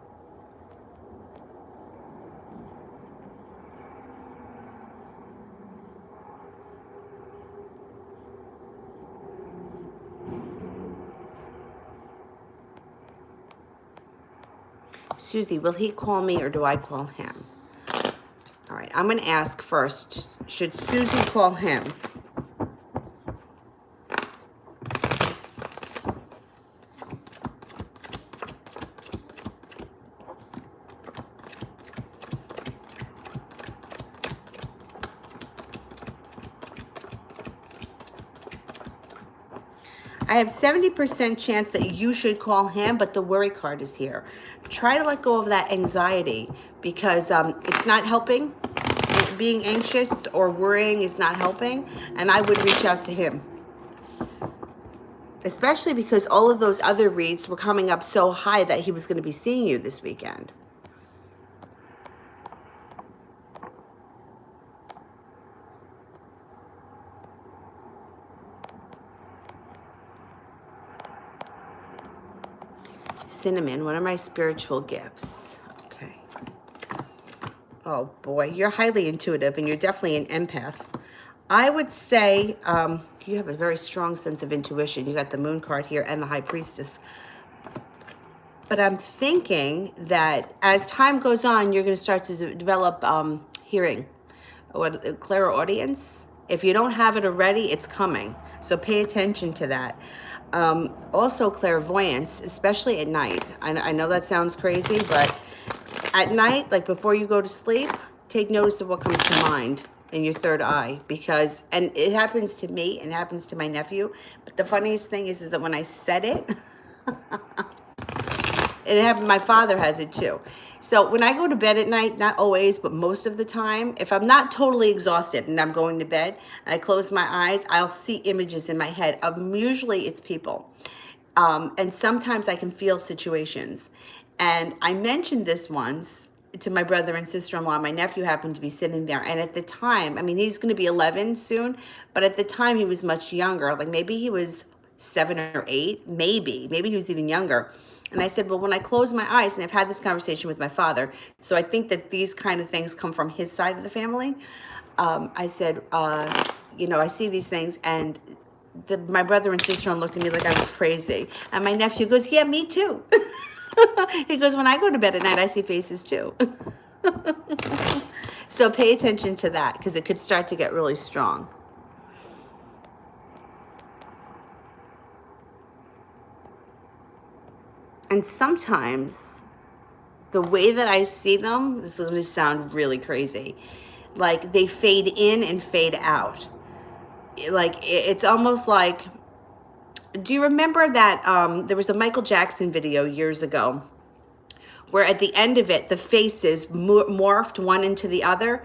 Susie, will he call me or do I call him? All right, I'm going to ask first, should Susie call him? I have 70% chance that you should call him, but the worry card is here. Try to let go of that anxiety because it's not helping. Being anxious or worrying is not helping, and I would reach out to him. Especially because all of those other reads were coming up so high that he was going to be seeing you this weekend. Cinnamon, one of my spiritual gifts. Okay. Oh boy, you're highly intuitive and you're definitely an empath. I would say you have a very strong sense of intuition. You got the moon card here and the high priestess. But I'm thinking that as time goes on, you're going to start to develop hearing, clairaudience. If you don't have it already, it's coming. So pay attention to that. Also clairvoyance, especially at night. I know that sounds crazy, but at night, like before you go to sleep, take notice of what comes to mind in your third eye, because, and it happens to me and it happens to my nephew. But the funniest thing is that when I said it, it happened, my father has it too. So when I go to bed at night, not always, but most of the time, if I'm not totally exhausted and I'm going to bed and I close my eyes, I'll see images in my head of, usually it's people. And sometimes I can feel situations. And I mentioned this once to my brother and sister-in-law. My nephew happened to be sitting there. And at the time, I mean, he's going to be 11 soon, but at the time he was much younger. Like maybe he was 7 or 8, maybe he was even younger. And I said, well, when I close my eyes, and I've had this conversation with my father, so I think that these kind of things come from his side of the family. I said, you know, I see these things, and my brother and sister-in-law looked at me like I was crazy. And my nephew goes, yeah, me too. He goes, when I go to bed at night, I see faces too. So pay attention to that, because it could start to get really strong. And sometimes the way that I see them, this is going to sound really crazy, like they fade in and fade out. Like it's almost like, do you remember that there was a Michael Jackson video years ago where at the end of it, the faces morphed one into the other,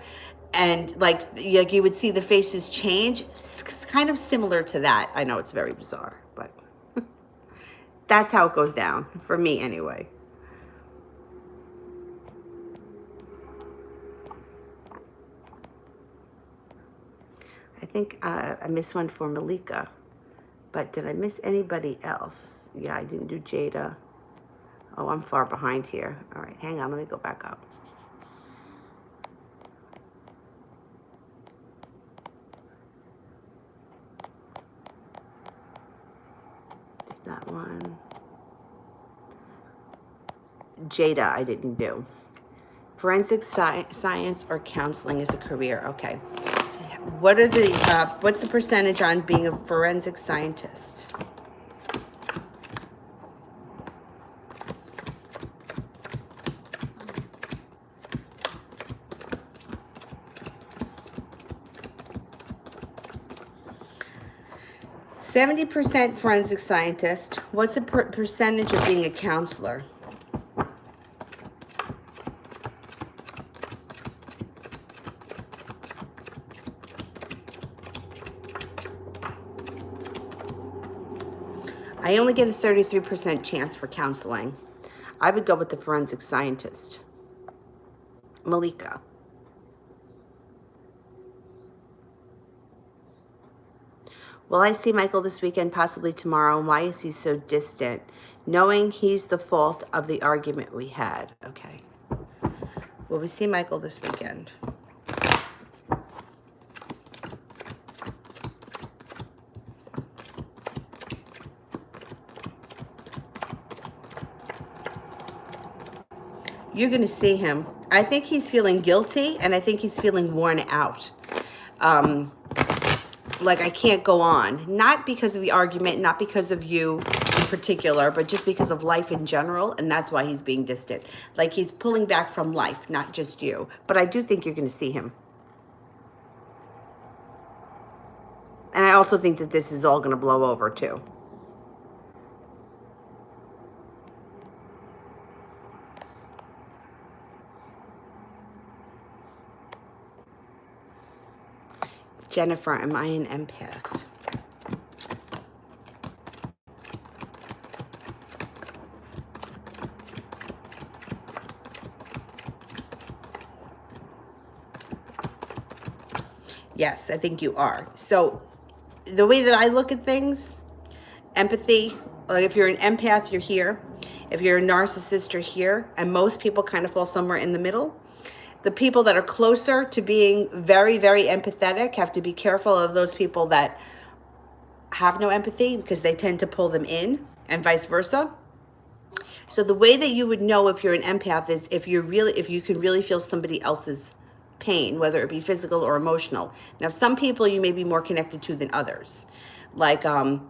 and like you would see the faces change? It's kind of similar to that. I know it's very bizarre, but that's how it goes down, for me anyway. I think I missed one for Malika, but did I miss anybody else? Yeah, I didn't do Jada. Oh, I'm far behind here. All right, hang on, let me go back up. Did that one. Jada, I didn't do. Forensic science or counseling is a career. Okay. What are the, what's the percentage on being a forensic scientist? %70 forensic scientist. What's the percentage of being a counselor? I only get a 33% chance for counseling. I would go with the forensic scientist. Malika. Will I see Michael this weekend, possibly tomorrow? And why is he so distant? Knowing he's the fault of the argument we had. Okay. Will we see Michael this weekend? You're going to see him. I think he's feeling guilty, and I think he's feeling worn out. Like, I can't go on. Not because of the argument, not because of you in particular, but just because of life in general, and that's why he's being distant. Like, he's pulling back from life, not just you. But I do think you're going to see him. And I also think that this is all going to blow over, too. Jennifer, am I an empath? Yes, I think you are. So the way that I look at things, empathy, like if you're an empath, you're here. If you're a narcissist, you're here. And most people kind of fall somewhere in the middle. The people that are closer to being very, very empathetic have to be careful of those people that have no empathy, because they tend to pull them in, and vice versa. So the way that you would know if you're an empath is if you can really feel somebody else's pain, whether it be physical or emotional. Now, some people you may be more connected to than others, like a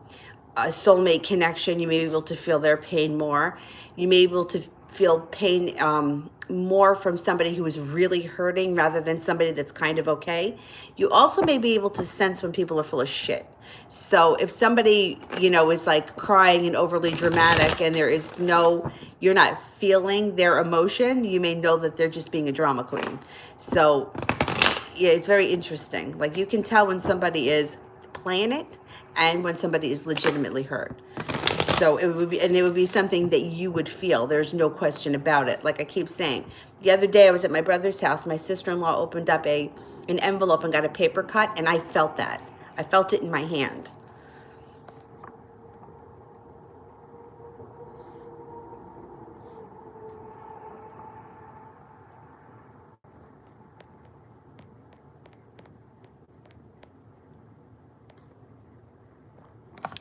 soulmate connection. You may be able to feel their pain more. You may be able to feel pain more from somebody who is really hurting rather than somebody that's kind of okay. You also may be able to sense when people are full of shit. So if somebody, you know, is like crying and overly dramatic and you're not feeling their emotion, you may know that they're just being a drama queen. So yeah, it's very interesting. Like you can tell when somebody is playing it and when somebody is legitimately hurt. So it would be something that you would feel. There's no question about it. Like I keep saying, the other day I was at my brother's house. My sister-in-law opened up an envelope and got a paper cut, and I felt that. I felt it in my hand.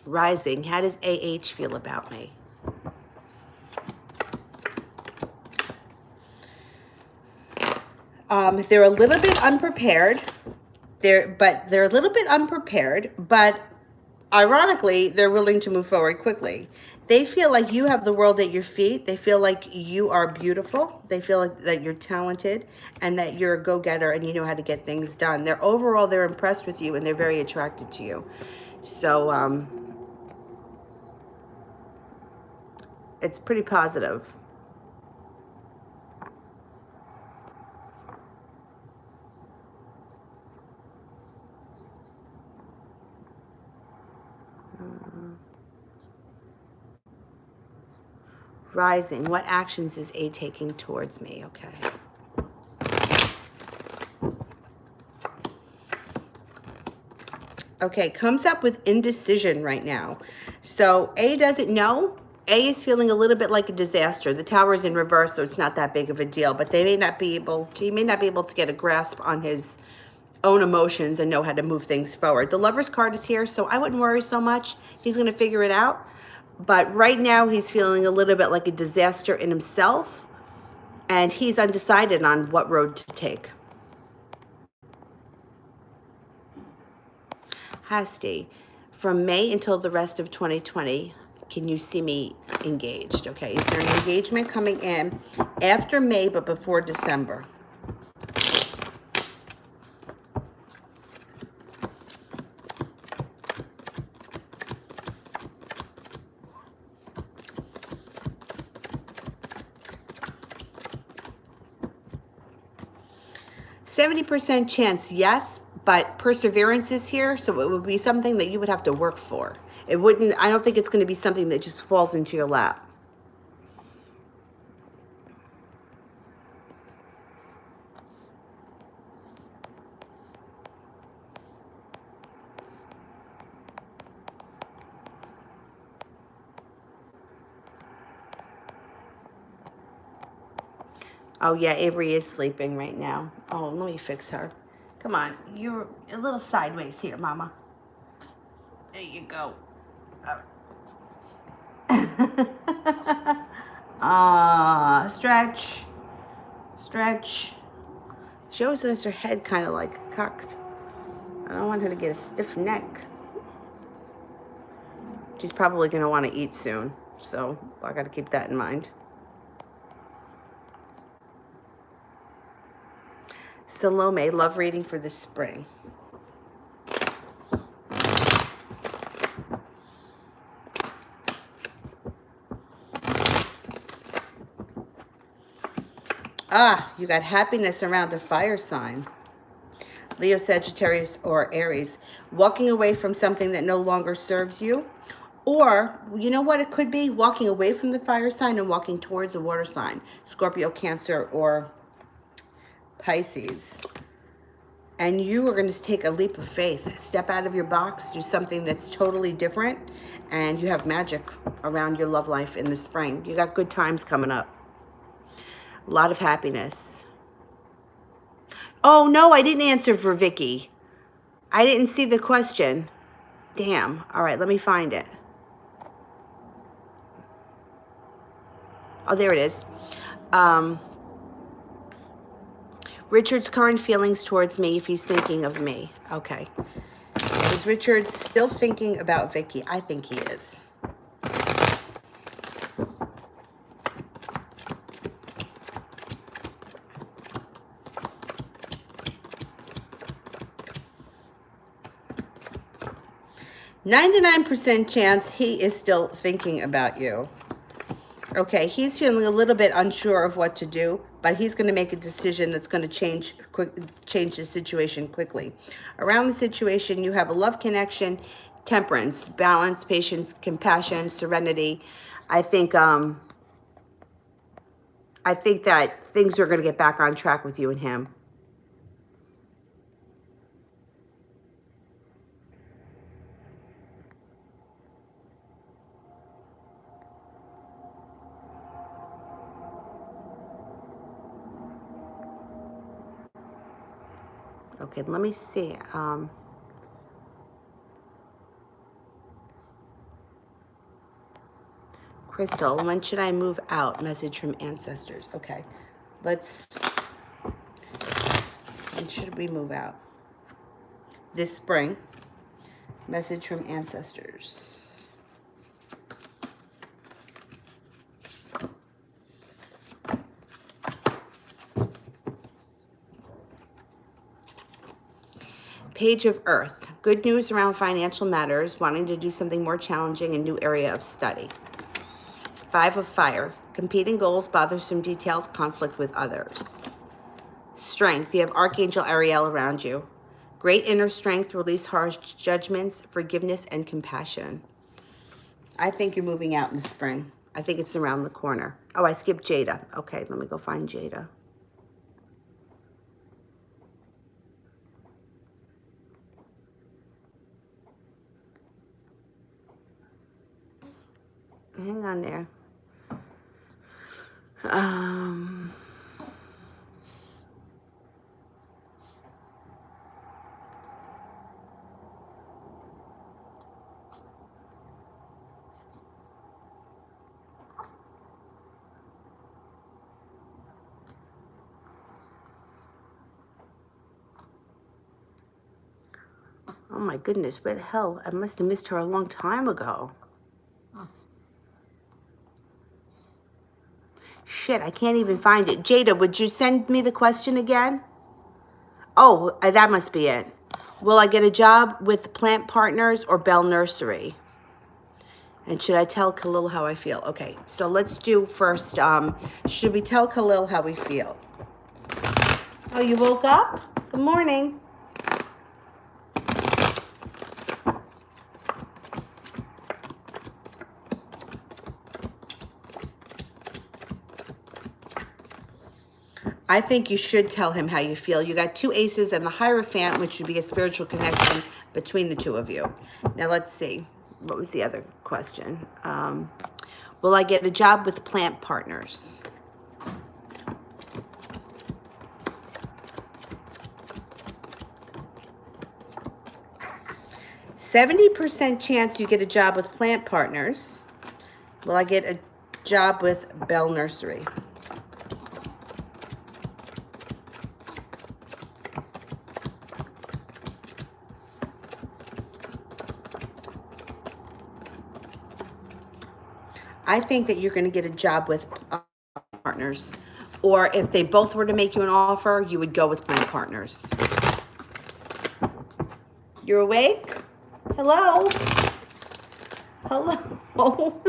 Rising, how does AH feel about me? They're a little bit unprepared. They're a little bit unprepared, but ironically, they're willing to move forward quickly. They feel like you have the world at your feet. They feel like you are beautiful. They feel like that you're talented and that you're a go-getter and you know how to get things done. They're impressed with you and they're very attracted to you. So it's pretty positive. Rising, what actions is A taking towards me? Okay. Okay, comes up with indecision right now. So A doesn't know. A is feeling a little bit like a disaster. The tower is in reverse, so it's not that big of a deal. But he may not be able to get a grasp on his own emotions and know how to move things forward. The Lover's card is here, so I wouldn't worry so much. He's going to figure it out. But right now, he's feeling a little bit like a disaster in himself, and he's undecided on what road to take. Hasti, from May until the rest of 2020, can you see me engaged? Okay, is there an engagement coming in after May but before December? 70% chance, yes, but perseverance is here, so it would be something that you would have to work for. I don't think it's going to be something that just falls into your lap. Oh yeah, Avery is sleeping right now. Oh, let me fix her. Come on, you're a little sideways here, Mama. There you go. Stretch. Stretch. She always has her head kind of like cocked. I don't want her to get a stiff neck. She's probably going to want to eat soon, so I got to keep that in mind. Salome, love reading for the spring. You got happiness around a fire sign. Leo, Sagittarius, or Aries. Walking away from something that no longer serves you. Or, you know what it could be? Walking away from the fire sign and walking towards a water sign. Scorpio, Cancer, or Pisces. And you are going to take a leap of faith. Step out of your box, do something that's totally different, and you have magic around your love life in the spring. You got good times coming up. A lot of happiness. Oh, no, I didn't answer for Vicky. I didn't see the question. Damn. All right, let me find it. Oh, there it is. Richard's current feelings towards me if he's thinking of me. Okay. Is Richard still thinking about Vicky? I think he is. %99 chance he is still thinking about you. Okay, he's feeling a little bit unsure of what to do, but he's going to make a decision that's going to change the situation quickly. Around the situation, you have a love connection, temperance, balance, patience, compassion, serenity. I think that things are going to get back on track with you and him. Okay, let me see. Crystal, when should I move out? Message from ancestors. Okay, when should we move out? This spring. Message from ancestors. Page of Earth. Good news around financial matters, wanting to do something more challenging, a new area of study. 5 of Fire. Competing goals, bothersome details, conflict with others. Strength. You have Archangel Ariel around you. Great inner strength, release harsh judgments, forgiveness, and compassion. I think you're moving out in the spring. I think it's around the corner. Oh, I skipped Jada. Okay, let me go find Jada. Hang on there. Oh my goodness, where the hell? I must have missed her a long time ago. Shit, I can't even find it. Jada, would you send me the question again? Oh, that must be it. Will I get a job with Plant Partners or Bell Nursery? And should I tell Khalil how I feel? Okay, so let's do first, should we tell Khalil how we feel? Oh, you woke up? Good morning. I think you should tell him how you feel. You got 2 aces and the Hierophant, which would be a spiritual connection between the 2 of you. Now, let's see. What was the other question? Will I get a job with Plant Partners? %70 chance you get a job with Plant Partners. Will I get a job with Bell Nursery? I think that you're going to get a job with Partners. Or if they both were to make you an offer, you would go with Plant Partners. You're awake? Hello? Hello?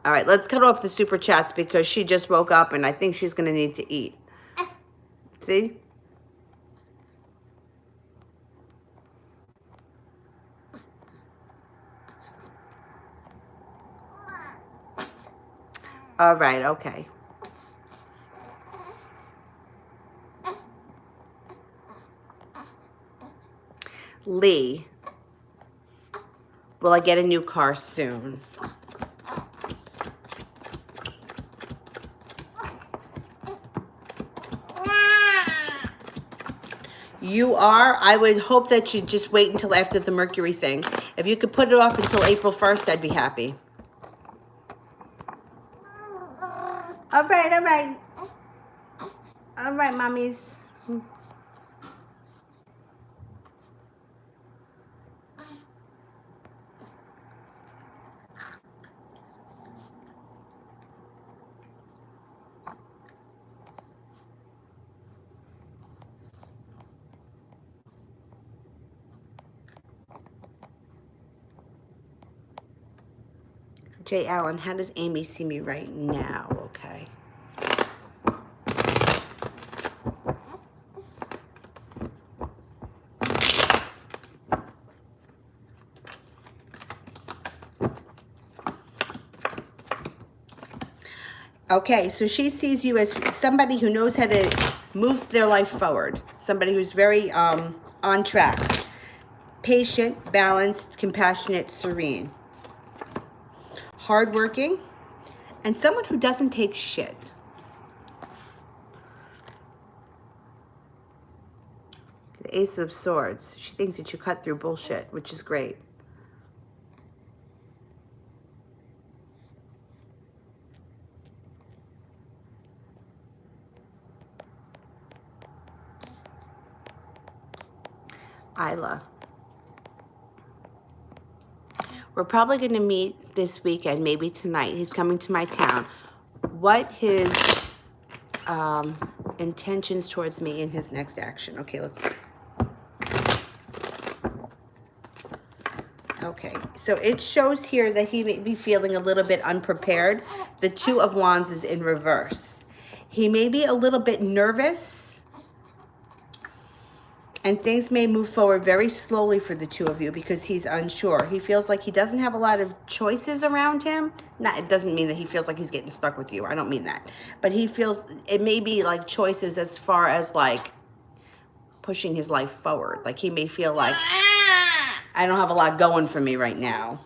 All right, let's cut off the super chats because she just woke up and I think she's going to need to eat. See? All right, okay. Lee, will I get a new car soon? You are? I would hope that you just wait until after the Mercury thing. If you could put it off until April 1st, I'd be happy. All right, all right. All right, mommies. Jay Allen, how does Amy see me right now? Okay. Okay, so she sees you as somebody who knows how to move their life forward. Somebody who's very on track. Patient, balanced, compassionate, serene. Hardworking, and someone who doesn't take shit. The Ace of Swords. She thinks that you cut through bullshit, which is great. Isla. We're probably going to meet this weekend, maybe tonight. He's coming to my town. What his intentions towards me in his next action? Okay, let's see. Okay, so it shows here that he may be feeling a little bit unprepared. The Two of Wands is in reverse. He may be a little bit nervous. And things may move forward very slowly for the two of you because he's unsure. He feels like he doesn't have a lot of choices around him. It doesn't mean that he feels like he's getting stuck with you. I don't mean that. But he feels it may be like choices as far as like pushing his life forward. Like he may feel like, I don't have a lot going for me right now.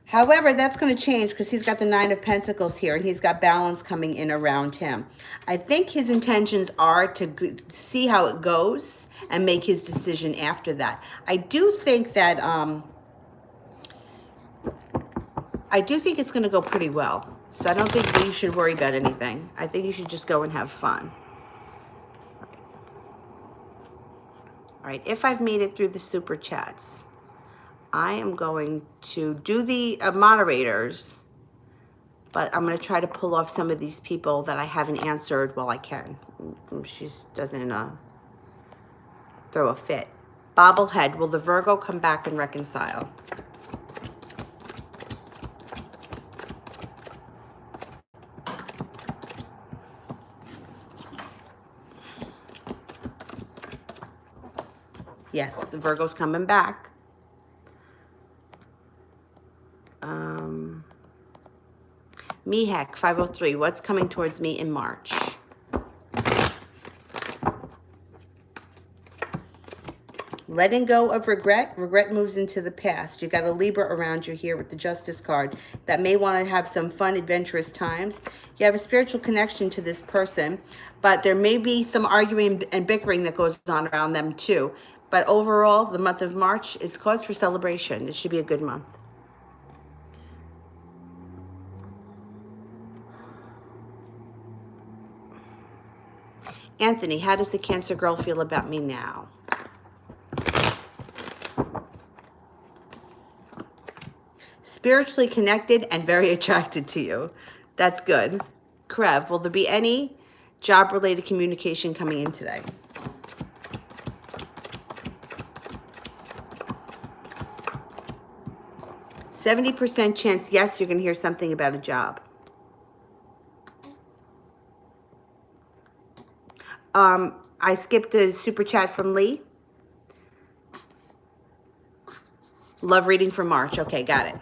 However, that's going to change because he's got the Nine of Pentacles here and he's got balance coming in around him. I think his intentions are to see how it goes and make his decision after that. I do think that, it's going to go pretty well. So I don't think you should worry about anything. I think you should just go and have fun. All right, if I've made it through the super chats, I am going to do the moderators, but I'm going to try to pull off some of these people that I haven't answered while I can. She doesn't throw a fit. Bobblehead, will the Virgo come back and reconcile? Yes, the Virgo's coming back. Mehek 503, what's coming towards me in March? Letting go of regret. Regret moves into the past. You got a Libra around you here with the Justice card that may want to have some fun, adventurous times. You have a spiritual connection to this person, but there may be some arguing and bickering that goes on around them too. But overall, the month of March is cause for celebration. It should be a good month. Anthony, how does the Cancer girl feel about me now? Spiritually connected and very attracted to you. That's good. Krev, will there be any job-related communication coming in today? %70 chance, yes, you're going to hear something about a job. I skipped the super chat from Lee. Love reading for March. Okay, got it.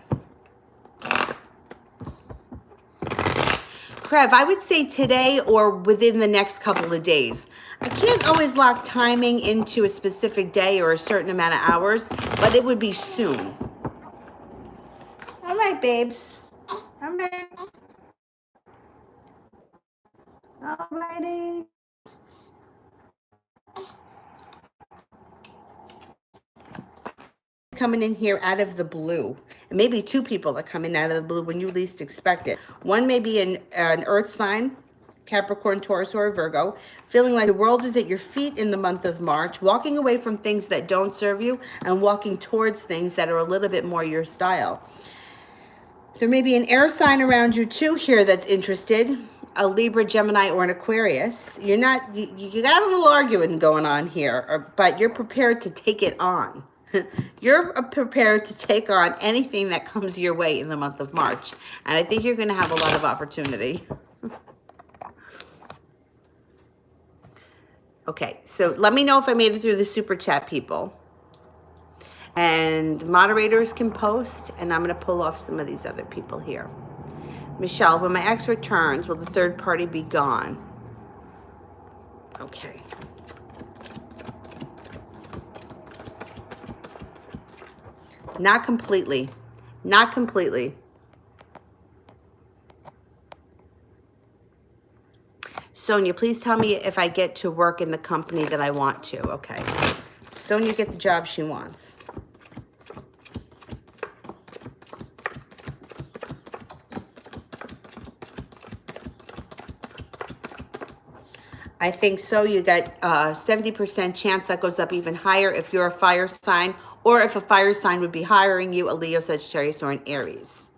Trev, I would say today or within the next couple of days. I can't always lock timing into a specific day or a certain amount of hours, but it would be soon. All right, babes. All right. All righty. Coming in here out of the blue. And maybe two people that come in out of the blue when you least expect it. One may be an earth sign, Capricorn, Taurus, or Virgo, feeling like the world is at your feet in the month of March, walking away from things that don't serve you and walking towards things that are a little bit more your style. There may be an air sign around you too here that's interested, a Libra, Gemini, or an Aquarius. You're not, you got a little arguing going on here, but you're prepared to take it on. You're prepared to take on anything that comes your way in the month of March. And I think you're going to have a lot of opportunity. Okay, so let me know if I made it through the super chat, people. And moderators can post, and I'm going to pull off some of these other people here. Michelle, when my ex returns, will the third party be gone? Okay. Not completely. Not completely. Sonia, please tell me if I get to work in the company that I want to. Okay. Sonia get the job she wants. I think so. You got 70% chance that goes up even higher if you're a fire sign, or if a fire sign would be hiring you, a Leo, Sagittarius, or an Aries.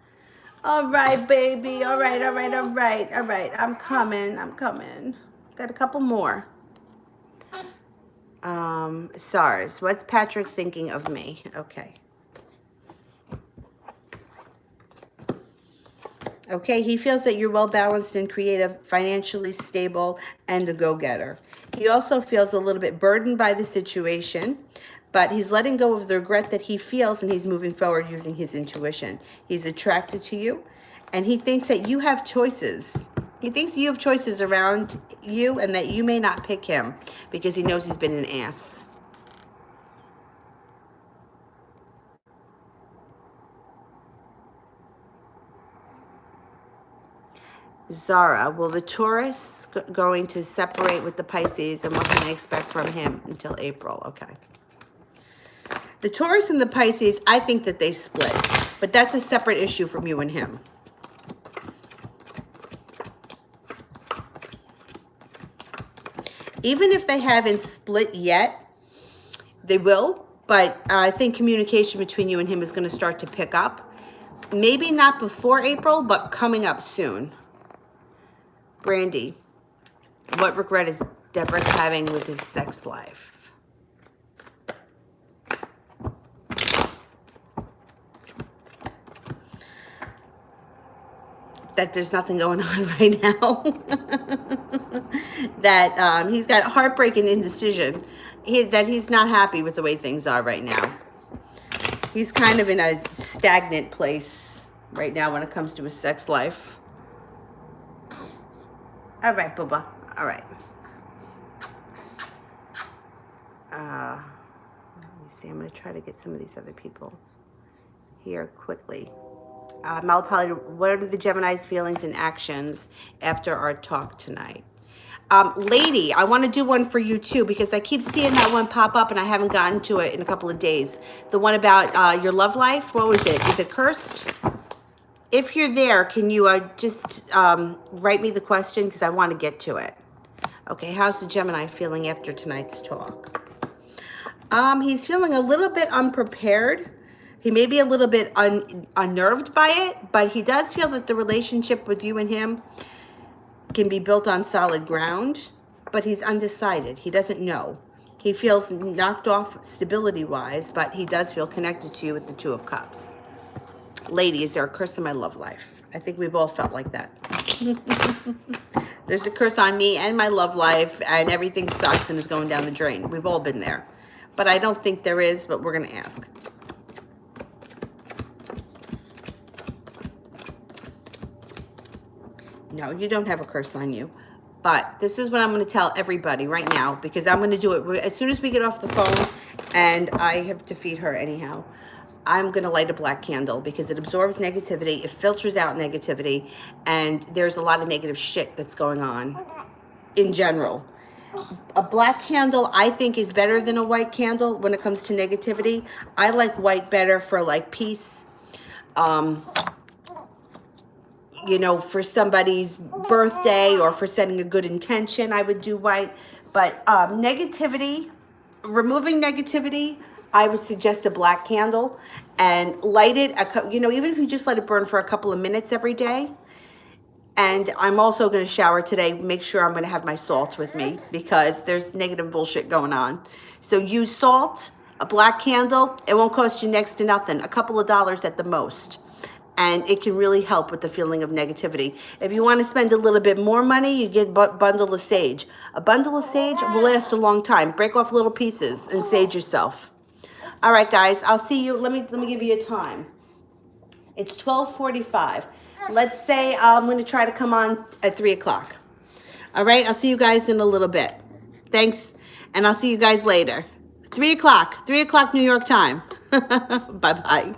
All right, baby. All right, all right, all right, all right. I'm coming. I'm coming. Got a couple more. SARS. What's Patrick thinking of me? Okay. Okay, he feels that you're well-balanced and creative, financially stable, and a go-getter. He also feels a little bit burdened by the situation, but he's letting go of the regret that he feels, and he's moving forward using his intuition. He's attracted to you, and he thinks that you have choices. He thinks you have choices around you and that you may not pick him because he knows he's been an ass. Zarah, will the Taurus going to separate with the Pisces, and what can I expect from him until April? Okay. The Taurus and the Pisces, I think that they split, but that's a separate issue from you and him. Even if they haven't split yet, they will, but I think communication between you and him is going to start to pick up. Maybe not before April, but coming up soon. Brandi, what regret is Debra having with his sex life? That there's nothing going on right now. That he's got heartbreak and indecision. That he's not happy with the way things are right now. He's kind of in a stagnant place right now when it comes to his sex life. All right, Bubba. All right. Let me see. I'm going to try to get some of these other people here quickly. Malapali, what are the Gemini's feelings and actions after our talk tonight? Lady, I want to do one for you too, because I keep seeing that one pop up and I haven't gotten to it in a couple of days. The one about your love life. What was it? Is it cursed? If you're there, can you just write me the question, because I want to get to it. Okay, how's the Gemini feeling after tonight's talk? He's feeling a little bit unprepared. He may be a little bit unnerved by it, but he does feel that the relationship with you and him can be built on solid ground, but he's undecided. He doesn't know. He feels knocked off stability-wise, but he does feel connected to you with the Two of Cups. Lady, is there a curse in my love life? I think we've all felt like that. There's a curse on me and my love life, and everything sucks and is going down the drain. We've all been there. But I don't think there is, but we're going to ask. No, you don't have a curse on you. But this is what I'm going to tell everybody right now, because I'm going to do it as soon as we get off the phone, and I have to feed her anyhow. I'm going to light a black candle because it absorbs negativity, it filters out negativity, and there's a lot of negative shit that's going on in general. A black candle, I think, is better than a white candle when it comes to negativity. I like white better for like peace. You know, for somebody's birthday or for setting a good intention, I would do white. But negativity, removing negativity, I would suggest a black candle and light it, you know, even if you just let it burn for a couple of minutes every day. And I'm also going to shower today. Make sure I'm going to have my salt with me because there's negative bullshit going on. So use salt, a black candle. It won't cost you next to nothing, a couple of dollars at the most. And it can really help with the feeling of negativity. If you want to spend a little bit more money, you get a bundle of sage. A bundle of sage will last a long time. Break off little pieces and sage yourself. All right, guys, I'll see you. Let me give you a time. It's 12:45. Let's say I'm going to try to come on at 3 o'clock. All right, I'll see you guys in a little bit. Thanks, and I'll see you guys later. 3 o'clock New York time. Bye-bye.